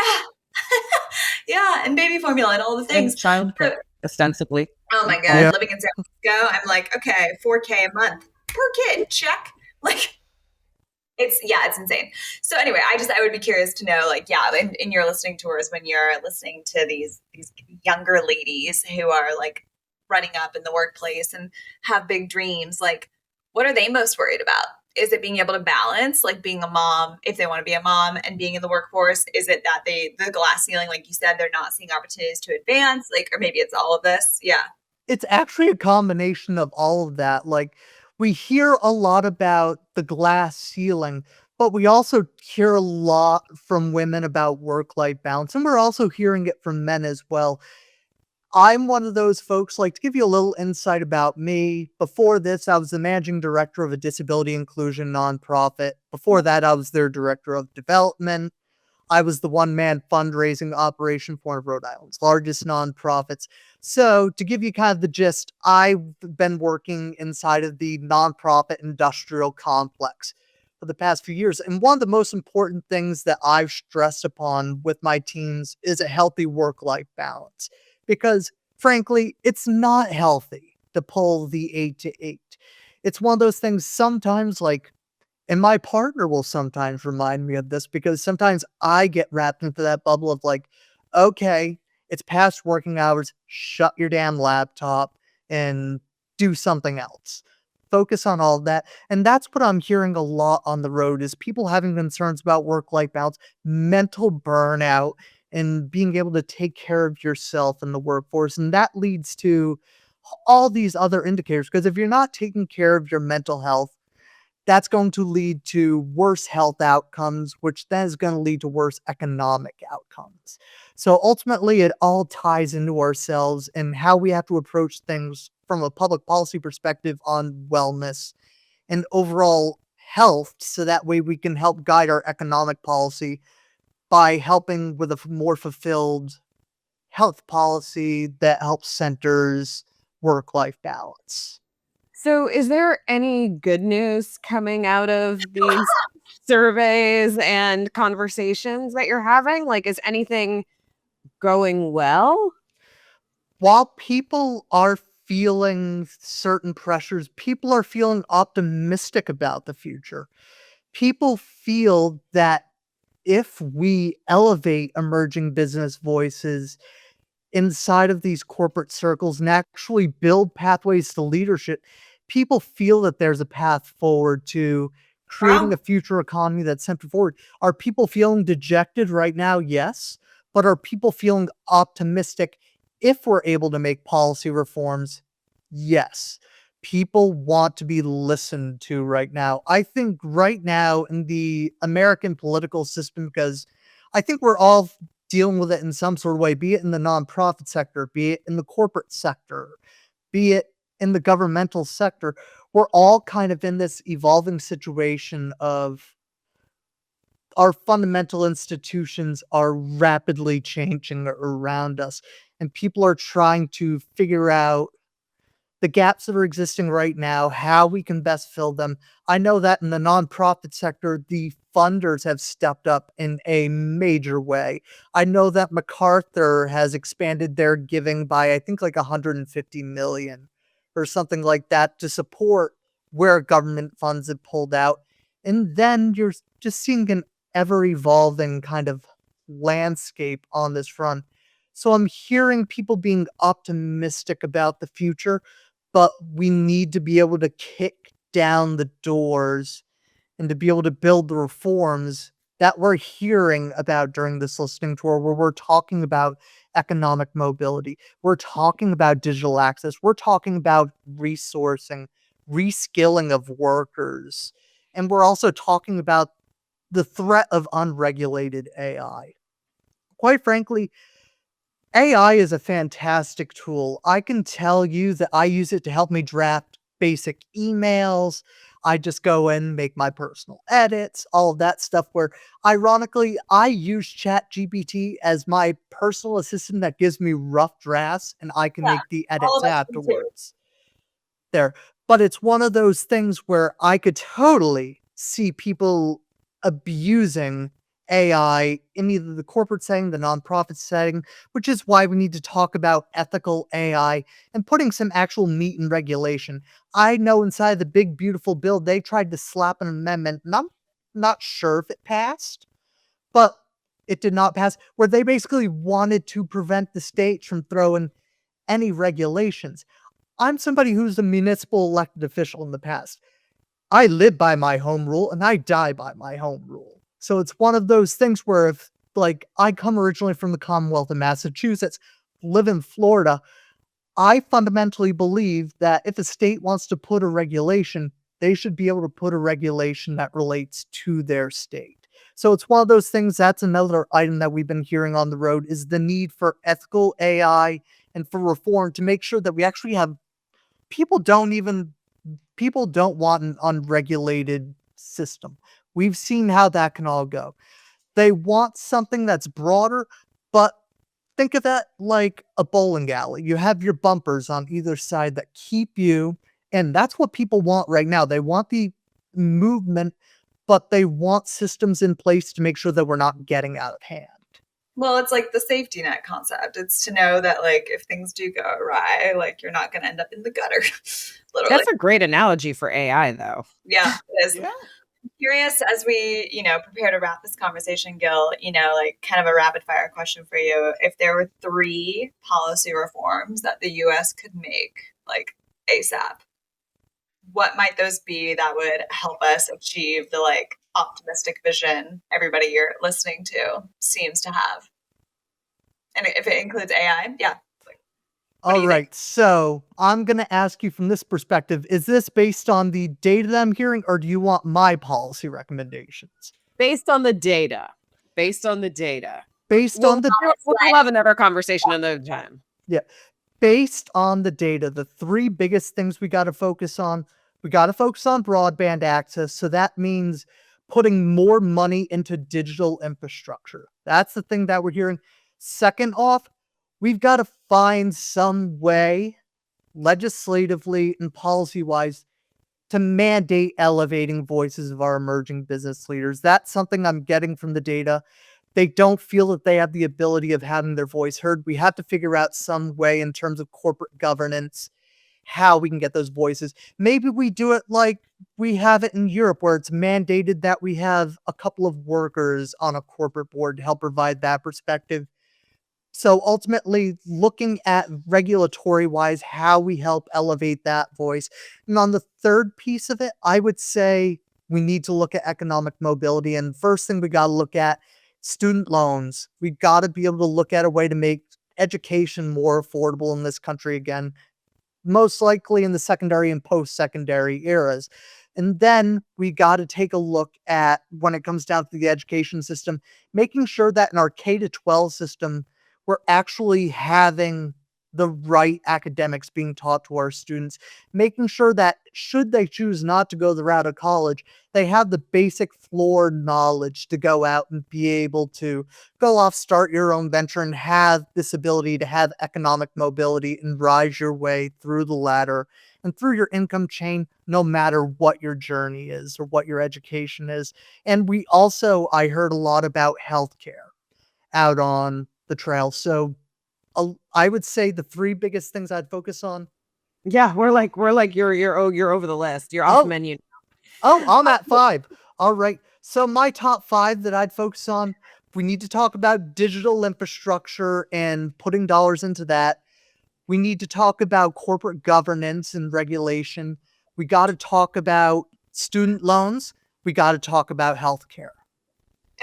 Yeah, and baby formula and all the things. And childcare, ostensibly. Oh my god, Yeah. living in San Francisco, I'm like, okay, $4K a month per kid, check. Like, it's insane. So anyway, I would be curious to know, like, in your listening tours, when you're listening to these younger ladies who are like running up in the workplace and have big dreams, like, what are they most worried about? Is it being able to balance, like, being a mom, if they want to be a mom, and being in the workforce? Is it that the glass ceiling, like you said, they're not seeing opportunities to advance, like, or maybe it's all of this? Yeah. it's actually a combination of all of that. Like, we hear a lot about the glass ceiling, but we also hear a lot from women about work-life balance, and we're also hearing it from men as well. I'm one of those folks, like, to give you a little insight about me. Before this, I was the managing director of a disability inclusion nonprofit. Before that, I was their director of development. I was the one-man fundraising operation for one of Rhode Island's largest nonprofits. So, to give you kind of the gist, I've been working inside of the nonprofit industrial complex for the past few years. And one of the most important things that I've stressed upon with my teams is a healthy work-life balance. Because, frankly, it's not healthy to pull the 8 to 8. It's one of those things sometimes, like, and my partner will sometimes remind me of this, because sometimes I get wrapped into that bubble of like, okay, it's past working hours, shut your damn laptop and do something else. Focus on all of that. And that's what I'm hearing a lot on the road, is people having concerns about work-life balance, mental burnout, and being able to take care of yourself in the workforce. And that leads to all these other indicators, because if you're not taking care of your mental health, that's going to lead to worse health outcomes, which then is going to lead to worse economic outcomes. So ultimately, it all ties into ourselves and how we have to approach things from a public policy perspective on wellness and overall health, so that way we can help guide our economic policy by helping with a more fulfilled health policy that helps centers work-life balance. So is there any good news coming out of these surveys and conversations that you're having? Like, is anything going well? While people are feeling certain pressures, people are feeling optimistic about the future. People feel that if we elevate emerging business voices inside of these corporate circles and actually build pathways to leadership, people feel that there's a path forward to creating Wow. a future economy that's centered forward. Are people feeling dejected right now? Yes. But are people feeling optimistic if we're able to make policy reforms, yes, people want to be listened to right now. I think right now in the American political system, because I think we're all dealing with it in some sort of way, be it in the nonprofit sector, be it in the corporate sector, be it in the governmental sector, we're all kind of in this evolving situation of our fundamental institutions are rapidly changing around us, and people are trying to figure out the gaps that are existing right now, how we can best fill them. I know that in the nonprofit sector, the funders have stepped up in a major way. I know that MacArthur has expanded their giving by, I think, like 150 million or something like that to support where government funds have pulled out. And then you're just seeing an ever evolving kind of landscape on this front. So I'm hearing people being optimistic about the future, but we need to be able to kick down the doors and to be able to build the reforms that we're hearing about during this listening tour, where we're talking about economic mobility, we're talking about digital access, we're talking about resourcing, reskilling of workers, and we're also talking about the threat of unregulated AI. Quite frankly, AI is a fantastic tool. I can tell you that I use it to help me draft basic emails. I just go in, make my personal edits, all of that stuff where ironically, I use ChatGPT as my personal assistant that gives me rough drafts and I can Yeah, make the all edits of us do too. afterwards. There. But it's one of those things where I could totally see people abusing AI in either the corporate setting, the nonprofit setting, which is why we need to talk about ethical AI and putting some actual meat in regulation. I know inside the big, beautiful bill, they tried to slap an amendment, and I'm not sure if it passed, but it did not pass, where they basically wanted to prevent the states from throwing any regulations. I'm somebody who's a municipal elected official in the past. I live by my home rule and I die by my home rule. So it's one of those things where if, like, I come originally from the Commonwealth of Massachusetts, live in Florida, I fundamentally believe that if a state wants to put a regulation, they should be able to put a regulation that relates to their state. So it's one of those things. That's another item that we've been hearing on the road is the need for ethical AI and for reform to make sure that we actually have people don't want an unregulated system. We've seen how that can all go. They want something that's broader, but think of that like a bowling alley. You have your bumpers on either side that keep you, and that's what people want right now. They want the movement, but they want systems in place to make sure that we're not getting out of hand. Well, it's like the safety net concept. It's to know that, like, if things do go awry, like, you're not going to end up in the gutter, literally. That's a great analogy for AI, though. Yeah, it is. Yeah. I'm curious as we, prepare to wrap this conversation, Gil, like kind of a rapid fire question for you. If there were 3 policy reforms that the US could make, like, ASAP, what might those be that would help us achieve the, like, optimistic vision everybody you're listening to seems to have? And if it includes AI, yeah. What do All you right, think? so I'm going to ask you from this perspective, is this based on the data that I'm hearing, or do you want my policy recommendations? Based on the data. Based on the data. Based We'll, on the we'll have another conversation another time. Yeah. Based on the data, the 3 biggest things we got to focus on, we got to focus on broadband access. So that means putting more money into digital infrastructure. That's the thing that we're hearing. Second off, we've got to find some way, legislatively and policy wise, to mandate elevating voices of our emerging business leaders. That's something I'm getting from the data. They don't feel that they have the ability of having their voice heard. We have to figure out some way in terms of corporate governance, how we can get those voices. Maybe we do it like we have it in Europe, where it's mandated that we have a couple of workers on a corporate board to help provide that perspective. So ultimately, looking at regulatory wise, how we help elevate that voice. And on the third piece of it, I would say we need to look at economic mobility. And first thing we got to look at student loans. We got to be able to look at a way to make education more affordable in this country again, most likely in the secondary and post-secondary eras. And then we got to take a look at, when it comes down to the education system, making sure that in our K to 12 system, we're actually having the right academics being taught to our students, making sure that should they choose not to go the route of college, they have the basic floor knowledge to go out and be able to go off, start your own venture, and have this ability to have economic mobility and rise your way through the ladder and through your income chain, no matter what your journey is or what your education is. And I heard a lot about healthcare out on the trail. So I would say the three biggest things I'd focus on. Yeah, we're like you're over the list. You're off menu. Oh, I'm at 5. All right. So my top 5 that I'd focus on, we need to talk about digital infrastructure and putting dollars into that. We need to talk about corporate governance and regulation. We got to talk about student loans. We got to talk about healthcare.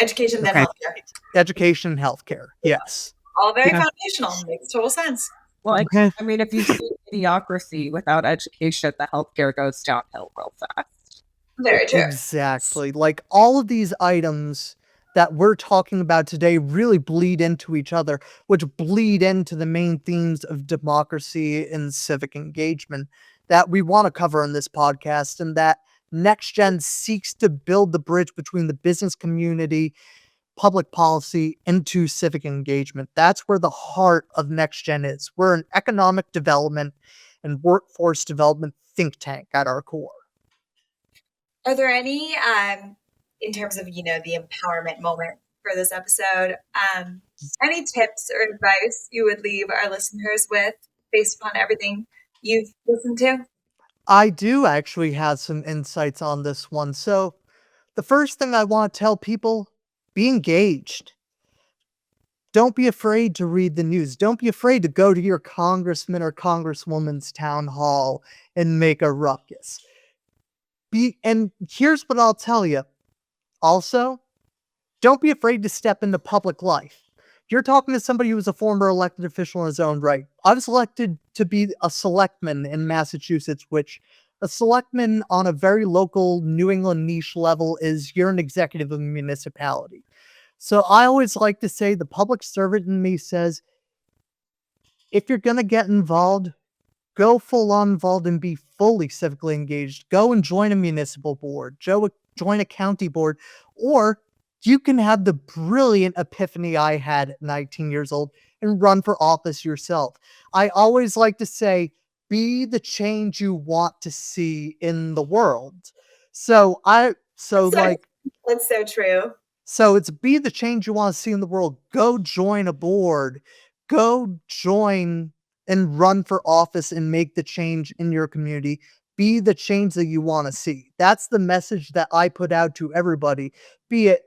Education, then healthcare. Education and healthcare. Yes. All very foundational. Makes total sense. Well, I mean, if you see idiocracy without education, the healthcare goes downhill real fast. Very true. Exactly. Like all of these items that we're talking about today really bleed into each other, which bleed into the main themes of democracy and civic engagement that we want to cover in this podcast, and that NextGen seeks to build the bridge between the business community, public policy, into civic engagement. That's where the heart of NextGen is. We're an economic development and workforce development think tank at our core. Are there any, in terms of, the empowerment moment for this episode, any tips or advice you would leave our listeners with based upon everything you've listened to? I do actually have some insights on this one. So the first thing I want to tell people, be engaged. Don't be afraid to read the news. Don't be afraid to go to your congressman or congresswoman's town hall and make a ruckus. And here's what I'll tell you. Also, don't be afraid to step into public life. You're talking to somebody who was a former elected official in his own right. I was elected to be a selectman in Massachusetts, which a selectman on a very local New England niche level is you're an executive of a municipality. So I always like to say the public servant in me says, if you're going to get involved, go full on involved and be fully civically engaged. Go and join a municipal board, join a county board, or you can have the brilliant epiphany I had at 19 years old and run for office yourself. I always like to say, be the change you want to see in the world. That's so true. So it's be the change you want to see in the world. Go join a board. Go join and run for office and make the change in your community. Be the change that you want to see. That's the message that I put out to everybody, be it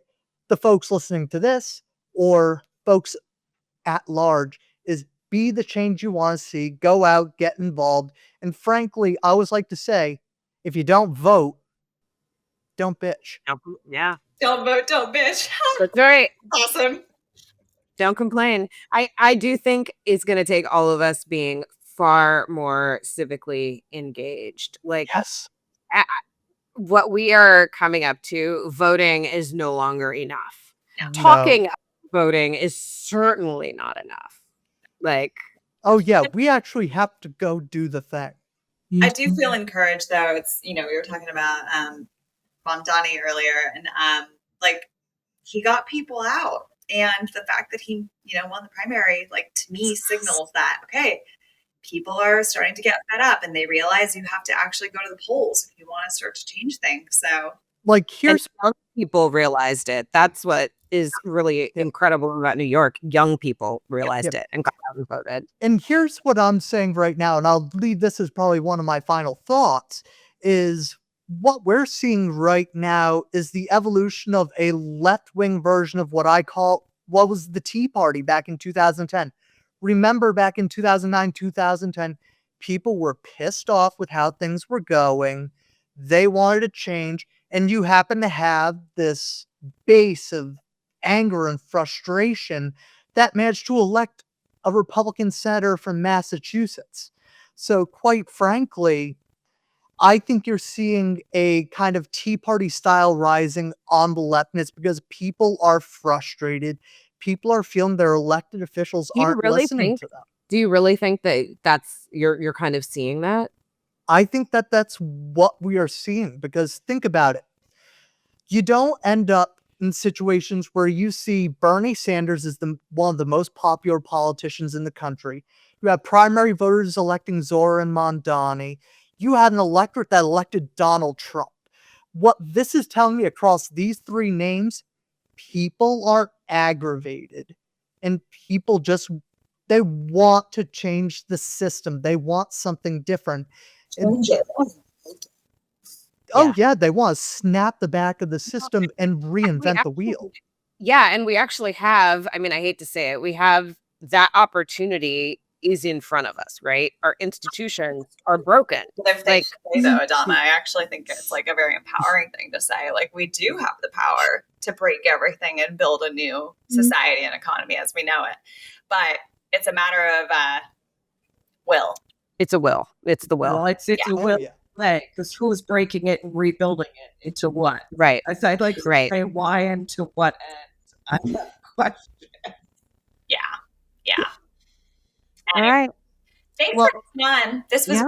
the folks listening to this or folks at large, is be the change you want to see. Go out, get involved. And frankly, I always like to say, if you don't vote, don't bitch. Yeah. Don't vote, don't bitch. That's right. Awesome. Don't complain. I do think it's going to take all of us being far more civically engaged. Like, yes. What we are coming up to, voting is no longer enough. No. Talking about voting is certainly not enough. Like, oh yeah, we actually have to go do the thing. I do feel encouraged though. It's, we were talking about Donnie earlier, and he got people out, and the fact that he won the primary, to me signals that okay, people are starting to get fed up and they realize you have to actually go to the polls if you want to start to change things. So here's young people realized it. That's what is really incredible about New York. Young people realized it and got out and voted. And here's what I'm saying right now, and I'll leave this as probably one of my final thoughts, is what we're seeing right now is the evolution of a left-wing version of what was the Tea Party back in 2010. Remember back in 2009, 2010, people were pissed off with how things were going. They wanted to change, and you happen to have this base of anger and frustration that managed to elect a Republican senator from Massachusetts. So quite frankly, I think you're seeing a kind of Tea Party style rising on the left, and it's because people are frustrated. People are feeling their elected officials aren't listening to them. Do you really think that that's you're kind of seeing that? I think that that's what we are seeing, because think about it. You don't end up in situations where you see Bernie Sanders is one of the most popular politicians in the country. You have primary voters electing Zoran Mondani. You had an electorate that elected Donald Trump. What this is telling me across these three names, people are aggravated, and people they want to change the system. They want something different. Change it. Oh yeah, they want to snap the back of the system and reinvent the wheel. Yeah, and we actually have, I mean, I hate to say it, we have that opportunity is in front of us, right? Our institutions are broken. Like, though, Adama, I actually think it's like a very empowering thing to say. Like, we do have the power to break everything and build a new society and economy as we know it. But it's a matter of will. It's a will. It's the will. Well, it's a will. Because who's breaking it and rebuilding it into what? Right. I'd like to say why and to what end. I'm not question. Yeah. All right. Thanks for fun. This was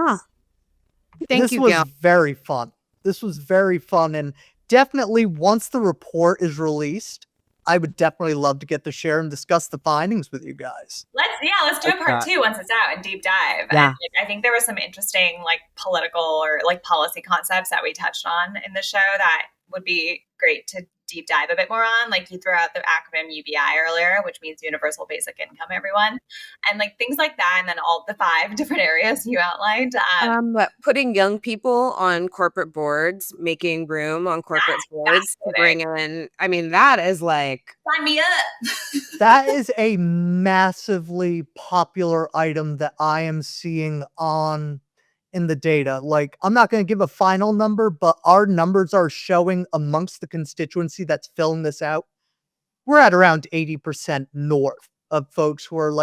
This was very fun. This was very fun, and definitely once the report is released, I would definitely love to get to share and discuss the findings with you guys. Let's do a part 2 once it's out and deep dive. Yeah. And, I think there was some interesting political or policy concepts that we touched on in the show that would be great to deep dive a bit more on. Like, you threw out the acronym UBI earlier, which means Universal Basic Income, everyone. And things like that. And then all the 5 different areas you outlined. Putting young people on corporate boards, making room on corporate boards to bring in, I mean, that is sign me up. That is a massively popular item that I am seeing in the data. I'm not going to give a final number, but our numbers are showing amongst the constituency that's filling this out, we're at around 80% north of folks who are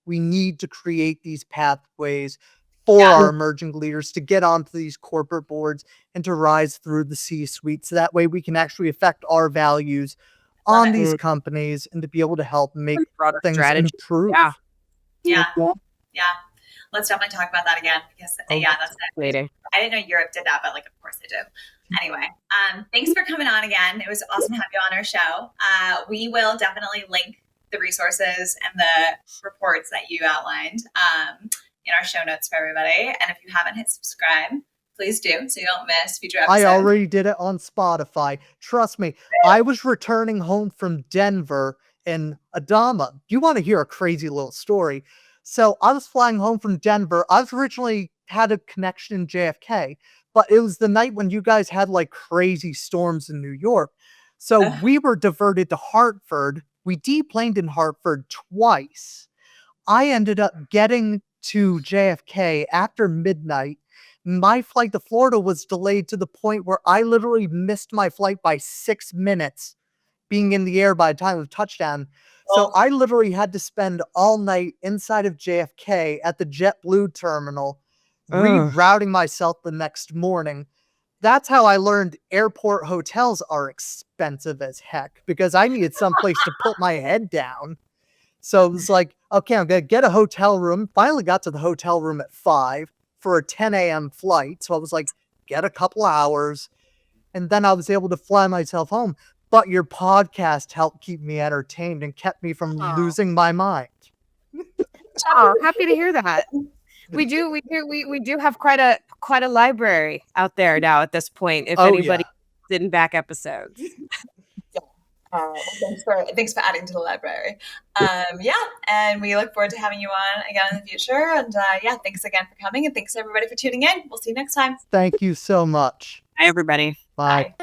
we need to create these pathways for our emerging leaders to get onto these corporate boards and to rise through the C-suite. So that way we can actually affect our values on these companies and to be able to help make things improve. Yeah. Let's definitely talk about that again, because that's fascinating. I didn't know Europe did that, but of course they do. Anyway, thanks for coming on again. It was awesome to have you on our show. We will definitely link the resources and the reports that you outlined in our show notes for everybody. And if you haven't hit subscribe, please do, so you don't miss future episodes. I already did it on Spotify. Trust me, I was returning home from Denver, and Adama, you want to hear a crazy little story? So I was flying home from Denver. I was originally had a connection in JFK, but it was the night when you guys had crazy storms in New York. So we were diverted to Hartford. We deplaned in Hartford twice. I ended up getting to JFK after midnight. My flight to Florida was delayed to the point where I literally missed my flight by 6 minutes being in the air by the time of touchdown. So I literally had to spend all night inside of JFK at the JetBlue terminal, rerouting myself the next morning. That's how I learned airport hotels are expensive as heck, because I needed someplace to put my head down. So it was okay, I'm going to get a hotel room. Finally got to the hotel room at 5 for a 10 a.m. flight. So I was get a couple hours. And then I was able to fly myself home. But your podcast helped keep me entertained and kept me from losing my mind. Happy to hear that. We do have quite a library out there now at this point. If anybody didn't back episodes. Thanks for adding to the library. And we look forward to having you on again in the future. And thanks again for coming, and thanks everybody for tuning in. We'll see you next time. Thank you so much. Bye, everybody. Bye.